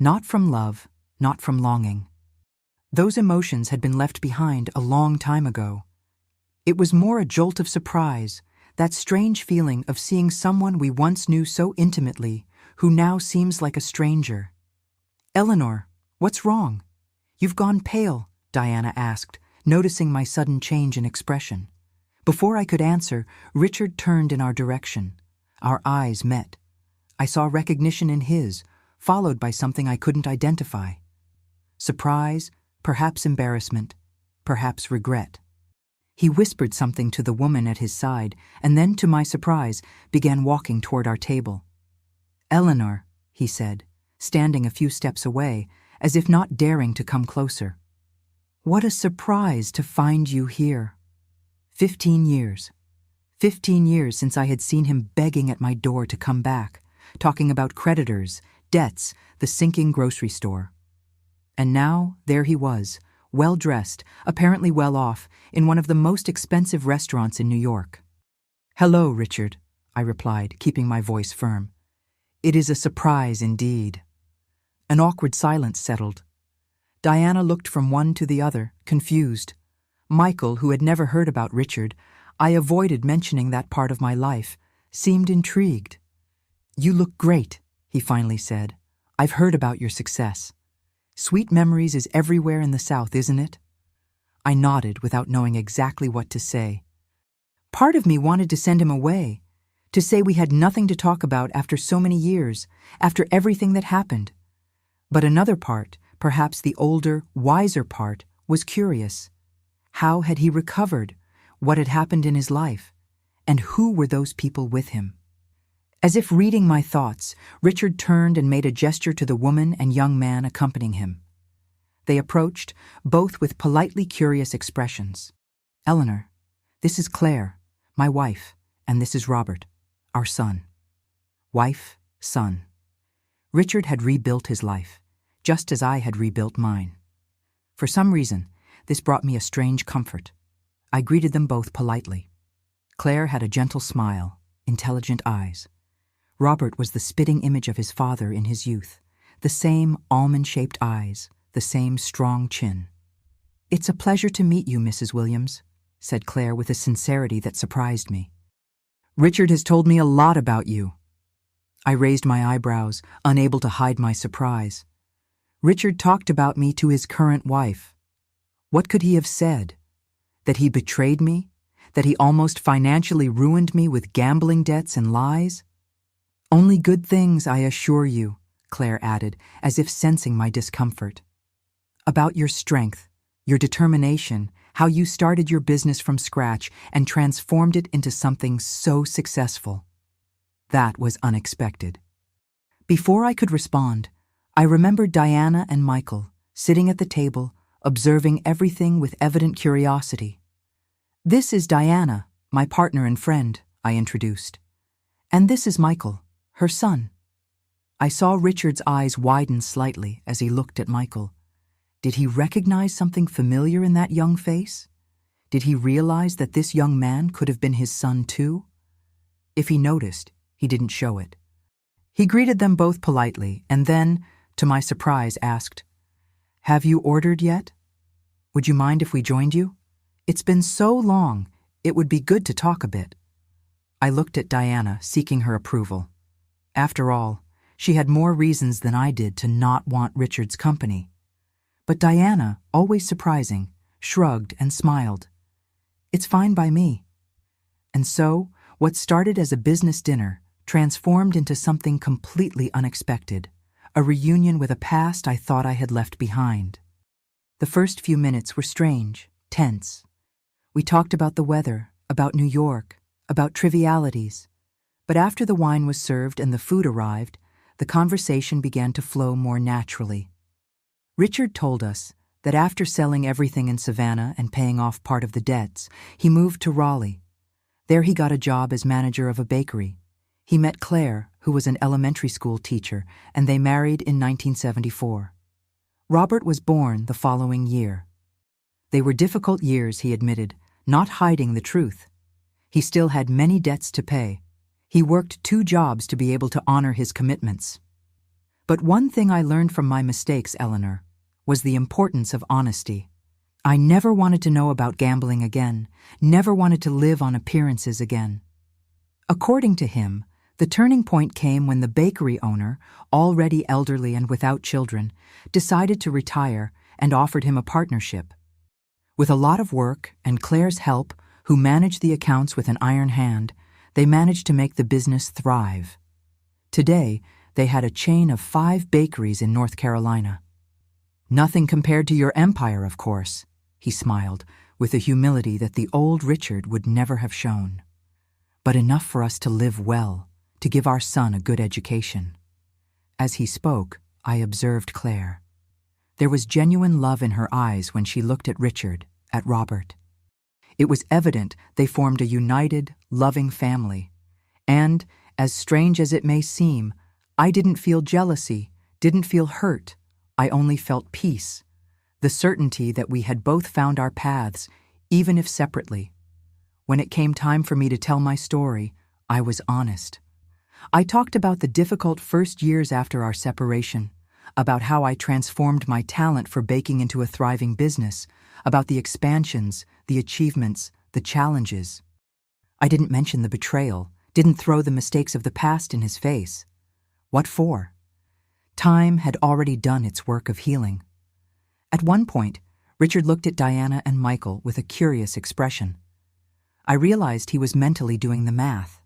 Not from love, not from longing. Those emotions had been left behind a long time ago. It was more a jolt of surprise, that strange feeling of seeing someone we once knew so intimately, who now seems like a stranger. "Eleanor, what's wrong? You've gone pale," Diana asked, noticing my sudden change in expression. Before I could answer, Richard turned in our direction. Our eyes met. I saw recognition in his, followed by something I couldn't identify. Surprise, perhaps embarrassment, perhaps regret. He whispered something to the woman at his side, and then, to my surprise, began walking toward our table. "Eleanor," he said, standing a few steps away, as if not daring to come closer. "What a surprise to find you here." 15 years. 15 years since I had seen him begging at my door to come back, talking about creditors, debts, the sinking grocery store. And now, there he was, well-dressed, apparently well-off, in one of the most expensive restaurants in New York. "Hello, Richard," I replied, keeping my voice firm. "It is a surprise indeed." An awkward silence settled. Diana looked from one to the other, confused. Michael, who had never heard about Richard, I avoided mentioning that part of my life, seemed intrigued. "You look great," he finally said. "I've heard about your success. Sweet Memories is everywhere in the South, isn't it?" I nodded without knowing exactly what to say. Part of me wanted to send him away, to say we had nothing to talk about after so many years, after everything that happened. But another part, perhaps the older, wiser part, was curious. How had he recovered? What had happened in his life? And who were those people with him? As if reading my thoughts, Richard turned and made a gesture to the woman and young man accompanying him. They approached, both with politely curious expressions. "Eleanor, this is Claire, my wife, and this is Robert, our son." Wife, son. Richard had rebuilt his life, just as I had rebuilt mine. For some reason, this brought me a strange comfort. I greeted them both politely. Claire had a gentle smile, intelligent eyes. Robert was the spitting image of his father in his youth, the same almond-shaped eyes, the same strong chin. "It's a pleasure to meet you, Mrs. Williams," said Claire with a sincerity that surprised me. "Richard has told me a lot about you." I raised my eyebrows, unable to hide my surprise. Richard talked about me to his current wife. What could he have said? That he betrayed me? That he almost financially ruined me with gambling debts and lies? "Only good things, I assure you," Claire added, as if sensing my discomfort. "About your strength, your determination, how you started your business from scratch and transformed it into something so successful." That was unexpected. Before I could respond, I remembered Diana and Michael, sitting at the table, observing everything with evident curiosity. "This is Diana, my partner and friend," I introduced. "And this is Michael, her son." I saw Richard's eyes widen slightly as he looked at Michael. Did he recognize something familiar in that young face? Did he realize that this young man could have been his son too? If he noticed, he didn't show it. He greeted them both politely and then, to my surprise, asked, "Have you ordered yet? Would you mind if we joined you? It's been so long, it would be good to talk a bit." I looked at Diana, seeking her approval. After all, she had more reasons than I did to not want Richard's company. But Diana, always surprising, shrugged and smiled. "It's fine by me." And so, what started as a business dinner transformed into something completely unexpected, a reunion with a past I thought I had left behind. The first few minutes were strange, tense. We talked about the weather, about New York, about trivialities. But after the wine was served and the food arrived, the conversation began to flow more naturally. Richard told us that after selling everything in Savannah and paying off part of the debts, he moved to Raleigh. There he got a job as manager of a bakery. He met Claire, who was an elementary school teacher, and they married in 1974. Robert was born the following year. They were difficult years, he admitted, not hiding the truth. He still had many debts to pay. He worked 2 jobs to be able to honor his commitments. But one thing I learned from my mistakes, Eleanor, was the importance of honesty. I never wanted to know about gambling again, never wanted to live on appearances again. According to him, the turning point came when the bakery owner, already elderly and without children, decided to retire and offered him a partnership. With a lot of work and Claire's help, who managed the accounts with an iron hand, they managed to make the business thrive. Today, they had a chain of 5 bakeries in North Carolina. "Nothing compared to your empire, of course," he smiled, with a humility that the old Richard would never have shown. "But enough for us to live well, to give our son a good education." As he spoke, I observed Claire. There was genuine love in her eyes when she looked at Richard, at Robert. It was evident they formed a united, loving family. And, as strange as it may seem, I didn't feel jealousy, didn't feel hurt. I only felt peace, the certainty that we had both found our paths, even if separately. When it came time for me to tell my story, I was honest. I talked about the difficult first years after our separation, about how I transformed my talent for baking into a thriving business, about the expansions, the achievements, the challenges. I didn't mention the betrayal, didn't throw the mistakes of the past in his face. What for? Time had already done its work of healing. At one point, Richard looked at Diana and Michael with a curious expression. I realized he was mentally doing the math.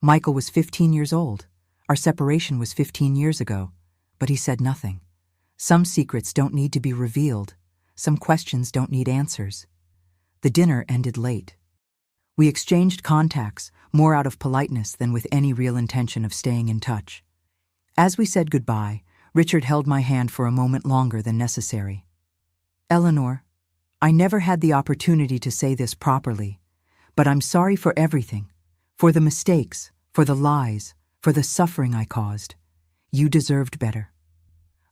Michael was 15 years old. Our separation was 15 years ago, but he said nothing. Some secrets don't need to be revealed. Some questions don't need answers. The dinner ended late. We exchanged contacts, more out of politeness than with any real intention of staying in touch. As we said goodbye, Richard held my hand for a moment longer than necessary. Eleanor, I never had the opportunity to say this properly, but I'm sorry for everything, for the mistakes, for the lies, for the suffering I caused. You deserved better.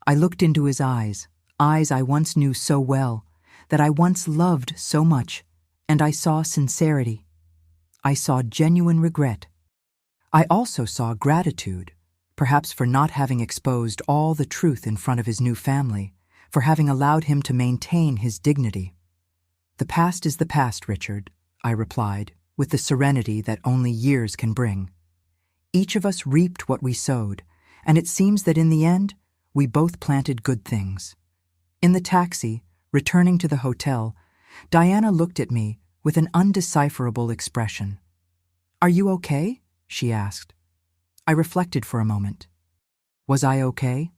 I looked into his eyes I once knew so well, that I once loved so much, and I saw sincerity. I saw genuine regret. I also saw gratitude, perhaps for not having exposed all the truth in front of his new family, for having allowed him to maintain his dignity. The past is the past, Richard, I replied, with the serenity that only years can bring. Each of us reaped what we sowed, and it seems that in the end, we both planted good things. In the taxi, returning to the hotel, Diana looked at me with an undecipherable expression. Are you okay? She asked. I reflected for a moment. Was I okay?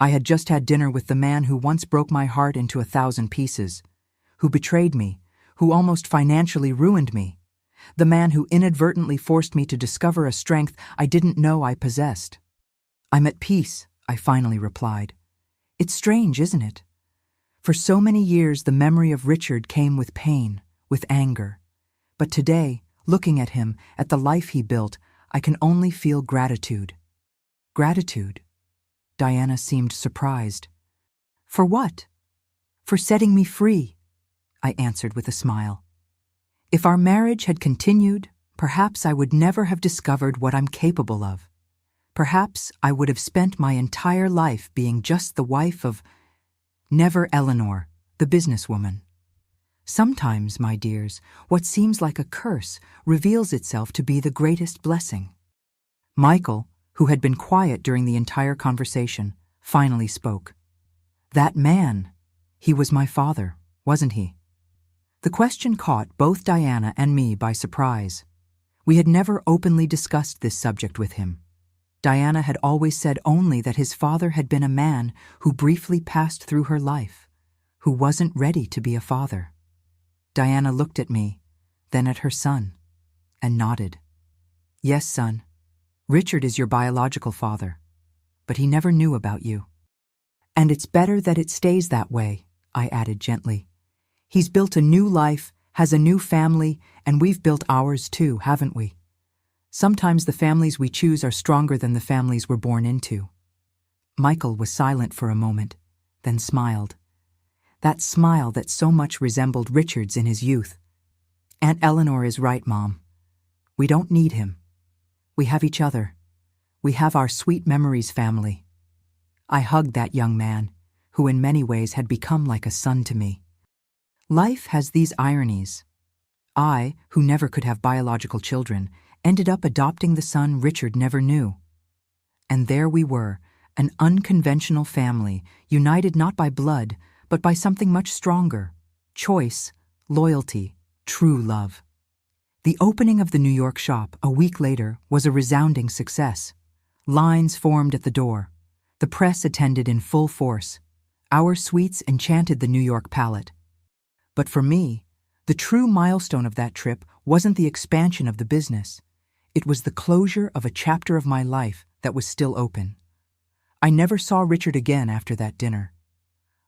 I had just had dinner with the man who once broke my heart into 1,000 pieces, who betrayed me, who almost financially ruined me, the man who inadvertently forced me to discover a strength I didn't know I possessed. I'm at peace, I finally replied. It's strange, isn't it? For so many years the memory of Richard came with pain, with anger. But today, looking at him, at the life he built, I can only feel gratitude. Gratitude? Diana seemed surprised. For what? For setting me free, I answered with a smile. If our marriage had continued, perhaps I would never have discovered what I'm capable of. Perhaps I would have spent my entire life being just the wife of never Eleanor, the businesswoman. Sometimes, my dears, what seems like a curse reveals itself to be the greatest blessing. Michael, who had been quiet during the entire conversation, finally spoke. That man, he was my father, wasn't he? The question caught both Diana and me by surprise. We had never openly discussed this subject with him. Diana had always said only that his father had been a man who briefly passed through her life, who wasn't ready to be a father. Diana looked at me, then at her son, and nodded. Yes, son, Richard is your biological father, but he never knew about you. And it's better that it stays that way, I added gently. He's built a new life, has a new family, and we've built ours too, haven't we? Sometimes the families we choose are stronger than the families we're born into. Michael was silent for a moment, then smiled. That smile that so much resembled Richard's in his youth. Aunt Eleanor is right, Mom. We don't need him. We have each other. We have our sweet memories family. I hugged that young man, who in many ways had become like a son to me. Life has these ironies. I, who never could have biological children, ended up adopting the son Richard never knew. And there we were, an unconventional family, united not by blood, but by something much stronger: choice, loyalty, true love. The opening of the New York shop a week later was a resounding success. Lines formed at the door. The press attended in full force. Our sweets enchanted the New York palate. But for me, the true milestone of that trip wasn't the expansion of the business. It was the closure of a chapter of my life that was still open. I never saw Richard again after that dinner.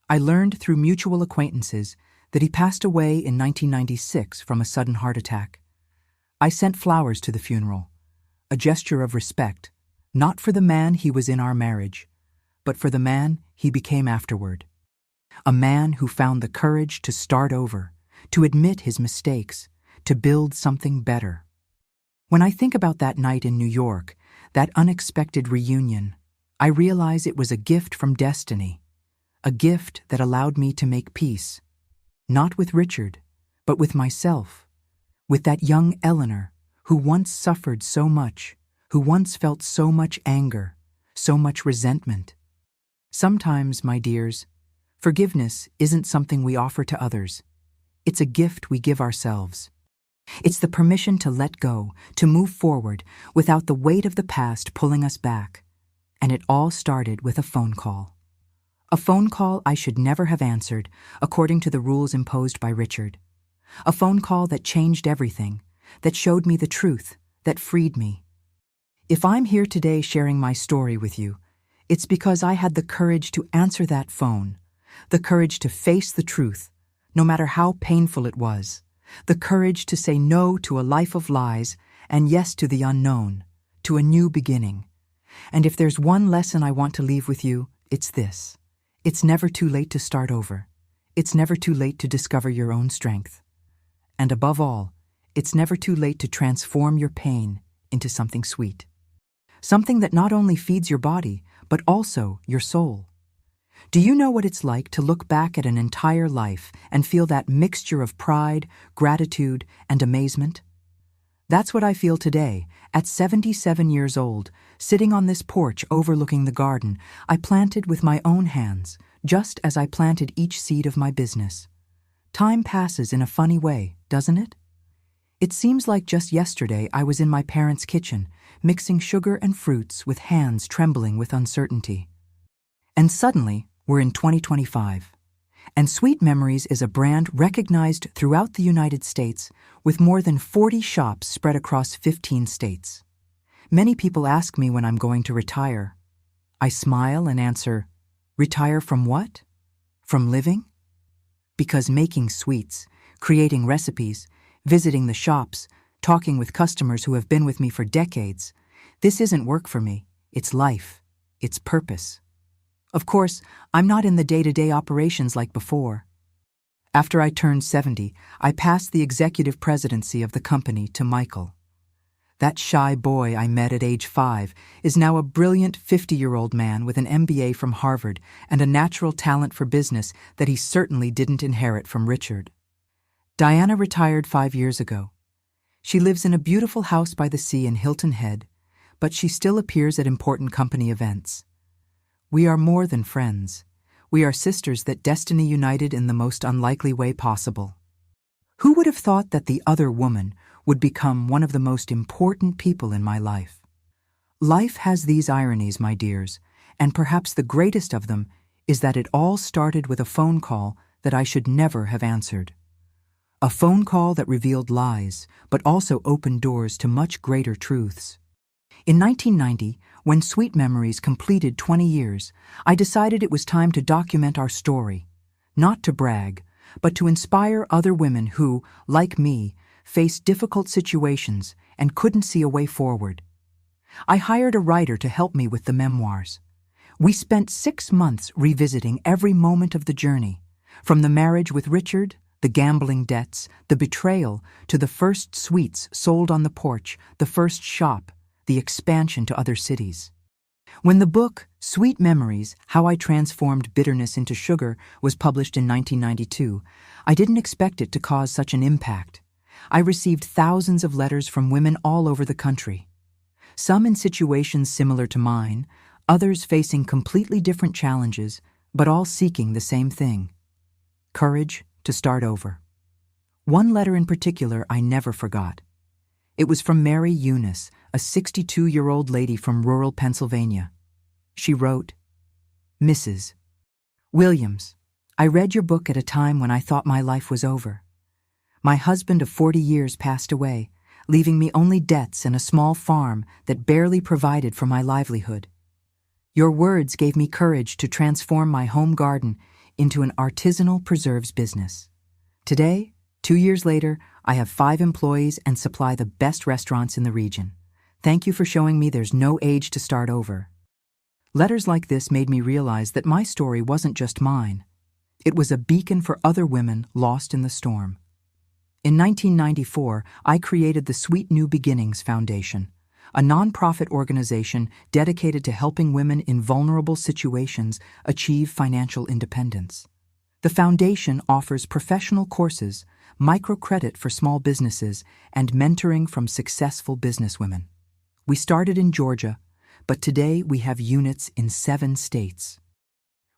I learned through mutual acquaintances that he passed away in 1996 from a sudden heart attack. I sent flowers to the funeral, a gesture of respect, not for the man he was in our marriage, but for the man he became afterward. A man who found the courage to start over, to admit his mistakes, to build something better. When I think about that night in New York, that unexpected reunion, I realize it was a gift from destiny, a gift that allowed me to make peace, not with Richard, but with myself, with that young Eleanor who once suffered so much, who once felt so much anger, so much resentment. Sometimes, my dears, forgiveness isn't something we offer to others. It's a gift we give ourselves. It's the permission to let go, to move forward without the weight of the past pulling us back. And it all started with a phone call. A phone call I should never have answered, according to the rules imposed by Richard. A phone call that changed everything, that showed me the truth, that freed me. If I'm here today sharing my story with you, it's because I had the courage to answer that phone, the courage to face the truth, no matter how painful it was, the courage to say no to a life of lies and yes to the unknown, to a new beginning. And if there's one lesson I want to leave with you, it's this. It's never too late to start over. It's never too late to discover your own strength. And above all, it's never too late to transform your pain into something sweet. Something that not only feeds your body, but also your soul. Do you know what it's like to look back at an entire life and feel that mixture of pride, gratitude, and amazement? That's what I feel today, at 77 years old, sitting on this porch overlooking the garden I planted with my own hands, just as I planted each seed of my business. Time passes in a funny way, doesn't it? It seems like just yesterday I was in my parents' kitchen, mixing sugar and fruits with hands trembling with uncertainty. And suddenly, we're in 2025. And Sweet Memories is a brand recognized throughout the United States with more than 40 shops spread across 15 states. Many people ask me when I'm going to retire. I smile and answer, retire from what? From living? Because making sweets, creating recipes, visiting the shops, talking with customers who have been with me for decades, this isn't work for me, it's life, it's purpose. Of course, I'm not in the day-to-day operations like before. After I turned 70, I passed the executive presidency of the company to Michael. That shy boy I met at age 5 is now a brilliant 50-year-old man with an MBA from Harvard and a natural talent for business that he certainly didn't inherit from Richard. Diana retired 5 years ago. She lives in a beautiful house by the sea in Hilton Head, but she still appears at important company events. We are more than friends. We are sisters that destiny united in the most unlikely way possible. Who would have thought that the other woman would become one of the most important people in my life? Life has these ironies, my dears, and perhaps the greatest of them is that it all started with a phone call that I should never have answered. A phone call that revealed lies, but also opened doors to much greater truths. In 1990, when Sweet Memories completed 20 years, I decided it was time to document our story, not to brag, but to inspire other women who, like me, faced difficult situations and couldn't see a way forward. I hired a writer to help me with the memoirs. We spent 6 months revisiting every moment of the journey, from the marriage with Richard, the gambling debts, the betrayal, to the first sweets sold on the porch, the first shop, the expansion to other cities. When the book, Sweet Memories, How I Transformed Bitterness into Sugar, was published in 1992, I didn't expect it to cause such an impact. I received thousands of letters from women all over the country. Some in situations similar to mine, others facing completely different challenges, but all seeking the same thing: courage to start over. One letter in particular I never forgot. It was from Mary Eunice, a 62-year-old lady from rural Pennsylvania. She wrote, Mrs. Williams, I read your book at a time when I thought my life was over. My husband of 40 years passed away, leaving me only debts and a small farm that barely provided for my livelihood. Your words gave me courage to transform my home garden into an artisanal preserves business. Today, 2 years later, I have 5 employees and supply the best restaurants in the region. Thank you for showing me there's no age to start over. Letters like this made me realize that my story wasn't just mine. It was a beacon for other women lost in the storm. In 1994, I created the Sweet New Beginnings Foundation, a nonprofit organization dedicated to helping women in vulnerable situations achieve financial independence. The foundation offers professional courses, microcredit for small businesses, and mentoring from successful businesswomen. We started in Georgia, but today we have units in 7 states.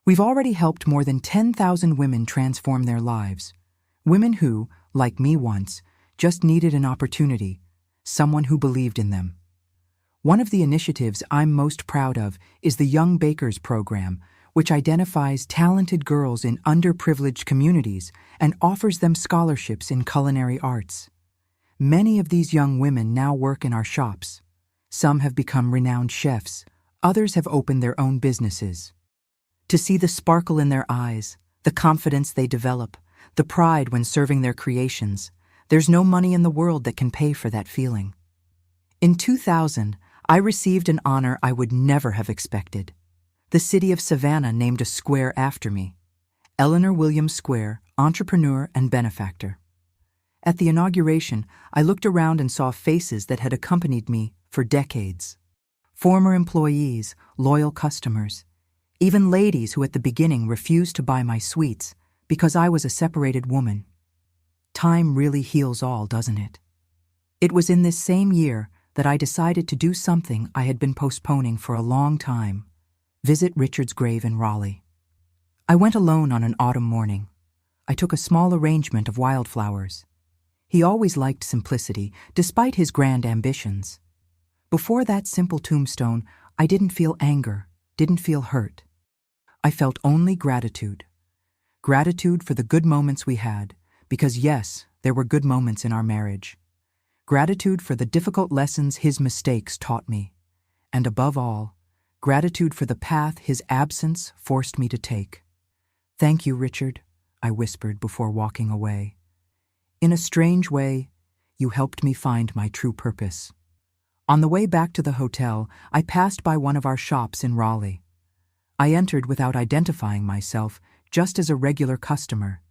We've already helped more than 10,000 women transform their lives. Women who, like me once, just needed an opportunity, someone who believed in them. One of the initiatives I'm most proud of is the Young Bakers program, which identifies talented girls in underprivileged communities and offers them scholarships in culinary arts. Many of these young women now work in our shops. Some have become renowned chefs, others have opened their own businesses. To see the sparkle in their eyes, the confidence they develop, the pride when serving their creations, there's no money in the world that can pay for that feeling. In 2000, I received an honor I would never have expected. The city of Savannah named a square after me, Elellaner Williams Square, entrepreneur and benefactor. At the inauguration, I looked around and saw faces that had accompanied me for decades. Former employees, loyal customers, even ladies who at the beginning refused to buy my sweets because I was a separated woman. Time really heals all, doesn't it? It was in this same year that I decided to do something I had been postponing for a long time: visit Richard's grave in Raleigh. I went alone on an autumn morning. I took a small arrangement of wildflowers. He always liked simplicity, despite his grand ambitions. Before that simple tombstone, I didn't feel anger, didn't feel hurt. I felt only gratitude. Gratitude for the good moments we had, because yes, there were good moments in our marriage. Gratitude for the difficult lessons his mistakes taught me. And above all, gratitude for the path his absence forced me to take. "Thank you, Richard," I whispered before walking away. "In a strange way, you helped me find my true purpose." On the way back to the hotel, I passed by one of our shops in Raleigh. I entered without identifying myself, just as a regular customer.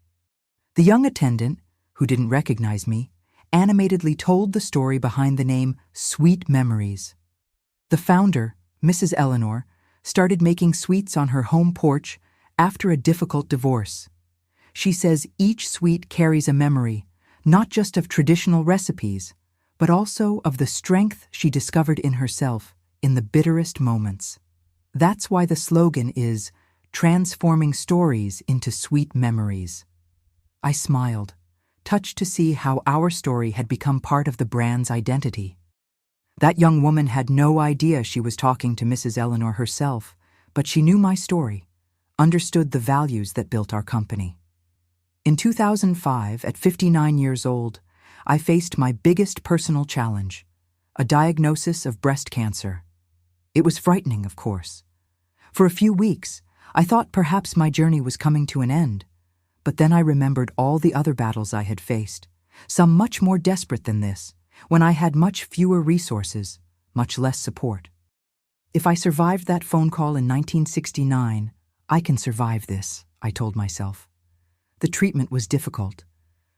The young attendant, who didn't recognize me, animatedly told the story behind the name Sweet Memories. The founder, Mrs. Eleanor, started making sweets on her home porch after a difficult divorce. She says each sweet carries a memory, not just of traditional recipes, but also of the strength she discovered in herself in the bitterest moments. That's why the slogan is "Transforming Stories into Sweet Memories." I smiled, touched to see how our story had become part of the brand's identity. That young woman had no idea she was talking to Mrs. Eleanor herself, but she knew my story, understood the values that built our company. In 2005, at 59 years old, I faced my biggest personal challenge, a diagnosis of breast cancer. It was frightening, of course. For a few weeks, I thought perhaps my journey was coming to an end, but then I remembered all the other battles I had faced, some much more desperate than this, when I had much fewer resources, much less support. If I survived that phone call in 1969, I can survive this, I told myself. The treatment was difficult.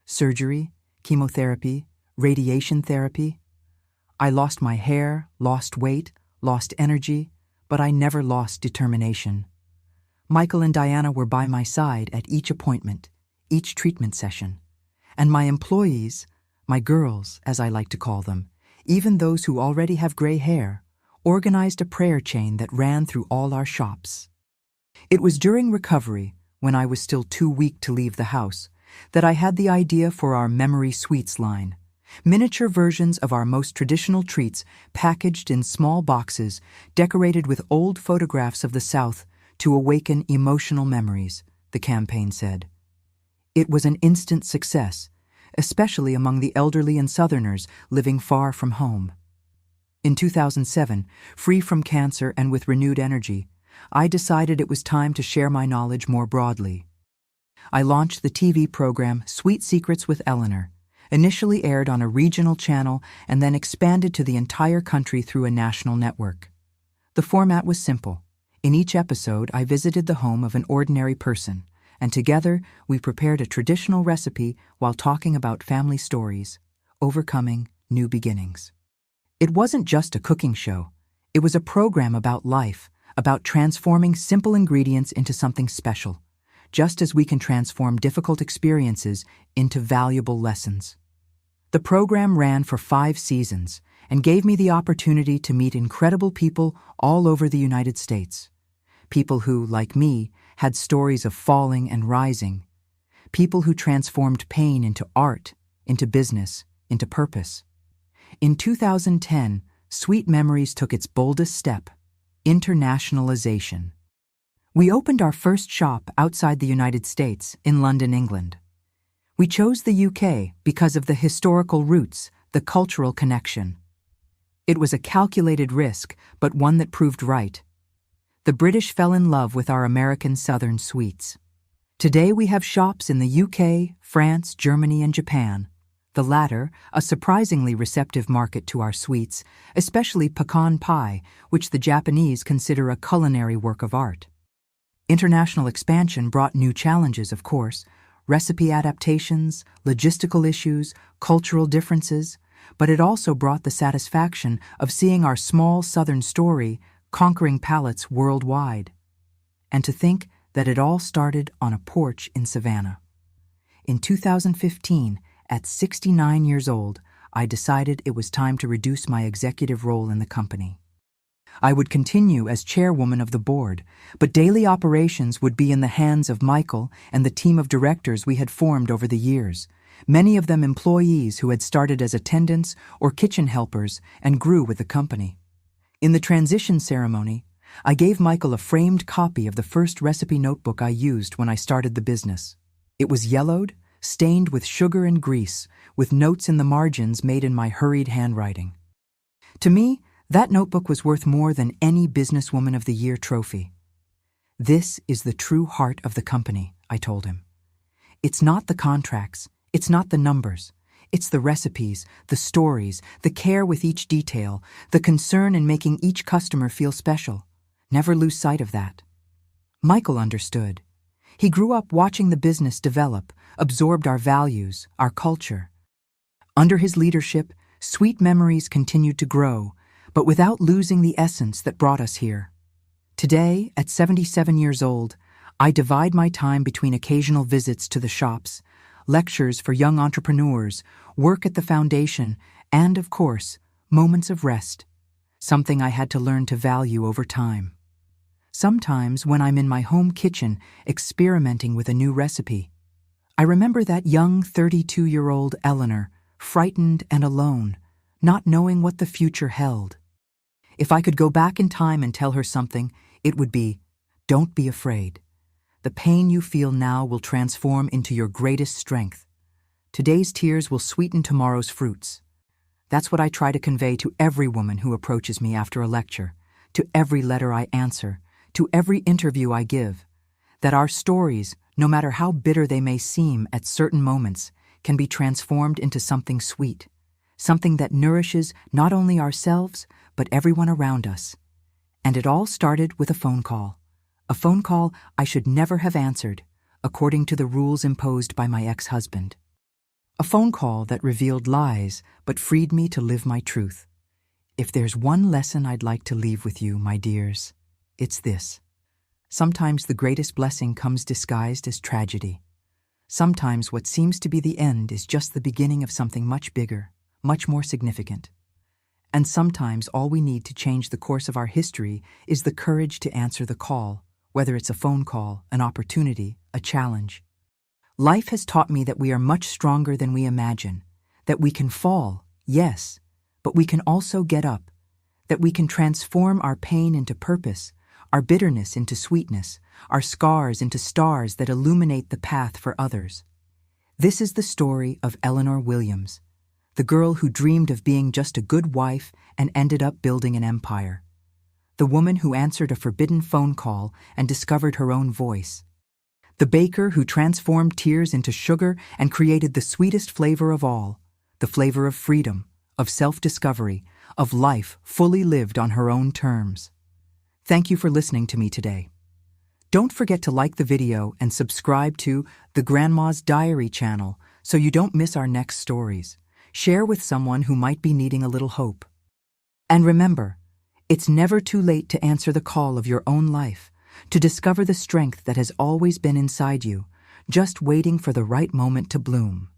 Surgery, chemotherapy, radiation therapy. I lost my hair, lost weight, lost energy, but I never lost determination. Michael and Diana were by my side at each appointment, each treatment session. And my employees, my girls, as I like to call them, even those who already have gray hair, organized a prayer chain that ran through all our shops. It was during recovery, when I was still too weak to leave the house, that I had the idea for our Memory Sweets line, miniature versions of our most traditional treats packaged in small boxes decorated with old photographs of the South to awaken emotional memories, the campaign said. It was an instant success, especially among the elderly and Southerners living far from home. In 2007, free from cancer and with renewed energy, I decided it was time to share my knowledge more broadly. I launched the TV program Sweet Secrets with Eleanor, initially aired on a regional channel and then expanded to the entire country through a national network. The format was simple. In each episode, I visited the home of an ordinary person, and together we prepared a traditional recipe while talking about family stories, overcoming new beginnings. It wasn't just a cooking show. It was a program about life, about transforming simple ingredients into something special, just as we can transform difficult experiences into valuable lessons. The program ran for 5 seasons and gave me the opportunity to meet incredible people all over the United States. People who, like me, had stories of falling and rising. People who transformed pain into art, into business, into purpose. In 2010, Sweet Memories took its boldest step: internationalization. We opened our first shop outside the United States in London, England. We chose the UK because of the historical roots, the cultural connection. It was a calculated risk, but one that proved right. The British fell in love with our American Southern sweets. Today we have shops in the UK, France, Germany, and Japan. The latter, a surprisingly receptive market to our sweets, especially pecan pie, which the Japanese consider a culinary work of art. International expansion brought new challenges, of course: recipe adaptations, logistical issues, cultural differences, but it also brought the satisfaction of seeing our small Southern story conquering palates worldwide. And to think that it all started on a porch in Savannah. In 2015, at 69 years old, I decided it was time to reduce my executive role in the company. I would continue as chairwoman of the board, but daily operations would be in the hands of Michael and the team of directors we had formed over the years, many of them employees who had started as attendants or kitchen helpers and grew with the company. In the transition ceremony, I gave Michael a framed copy of the first recipe notebook I used when I started the business. It was yellowed, stained with sugar and grease, with notes in the margins made in my hurried handwriting. To me, that notebook was worth more than any Businesswoman of the Year trophy. "This is the true heart of the company," I told him. "It's not the contracts, it's not the numbers. It's the recipes, the stories, the care with each detail, the concern in making each customer feel special. Never lose sight of that." Michael understood. He grew up watching the business develop, absorbed our values, our culture. Under his leadership, Sweet Memories continued to grow, but without losing the essence that brought us here. Today, at 77 years old, I divide my time between occasional visits to the shops, lectures for young entrepreneurs, work at the foundation, and, of course, moments of rest, something I had to learn to value over time. Sometimes, when I'm in my home kitchen experimenting with a new recipe, I remember that young 32-year-old Elellaner, frightened and alone, not knowing what the future held. If I could go back in time and tell her something, it would be, "Don't be afraid. The pain you feel now will transform into your greatest strength. Today's tears will sweeten tomorrow's fruits." That's what I try to convey to every woman who approaches me after a lecture, to every letter I answer, to every interview I give, that our stories, no matter how bitter they may seem at certain moments, can be transformed into something sweet, something that nourishes not only ourselves, but everyone around us. And it all started with a phone call I should never have answered, according to the rules imposed by my ex-husband. A phone call that revealed lies, but freed me to live my truth. If there's one lesson I'd like to leave with you, my dears, it's this. Sometimes the greatest blessing comes disguised as tragedy. Sometimes what seems to be the end is just the beginning of something much bigger, much more significant. And sometimes all we need to change the course of our history is the courage to answer the call, whether it's a phone call, an opportunity, a challenge. Life has taught me that we are much stronger than we imagine, that we can fall, yes, but we can also get up, that we can transform our pain into purpose, our bitterness into sweetness, our scars into stars that illuminate the path for others. This is the story of Elellaner Williams, the girl who dreamed of being just a good wife and ended up building an empire. The woman who answered a forbidden phone call and discovered her own voice. The baker who transformed tears into sugar and created the sweetest flavor of all, the flavor of freedom, of self-discovery, of life fully lived on her own terms. Thank you for listening to me today. Don't forget to like the video and subscribe to the Grandma's Diary channel so you don't miss our next stories. Share with someone who might be needing a little hope. And remember, it's never too late to answer the call of your own life, to discover the strength that has always been inside you, just waiting for the right moment to bloom.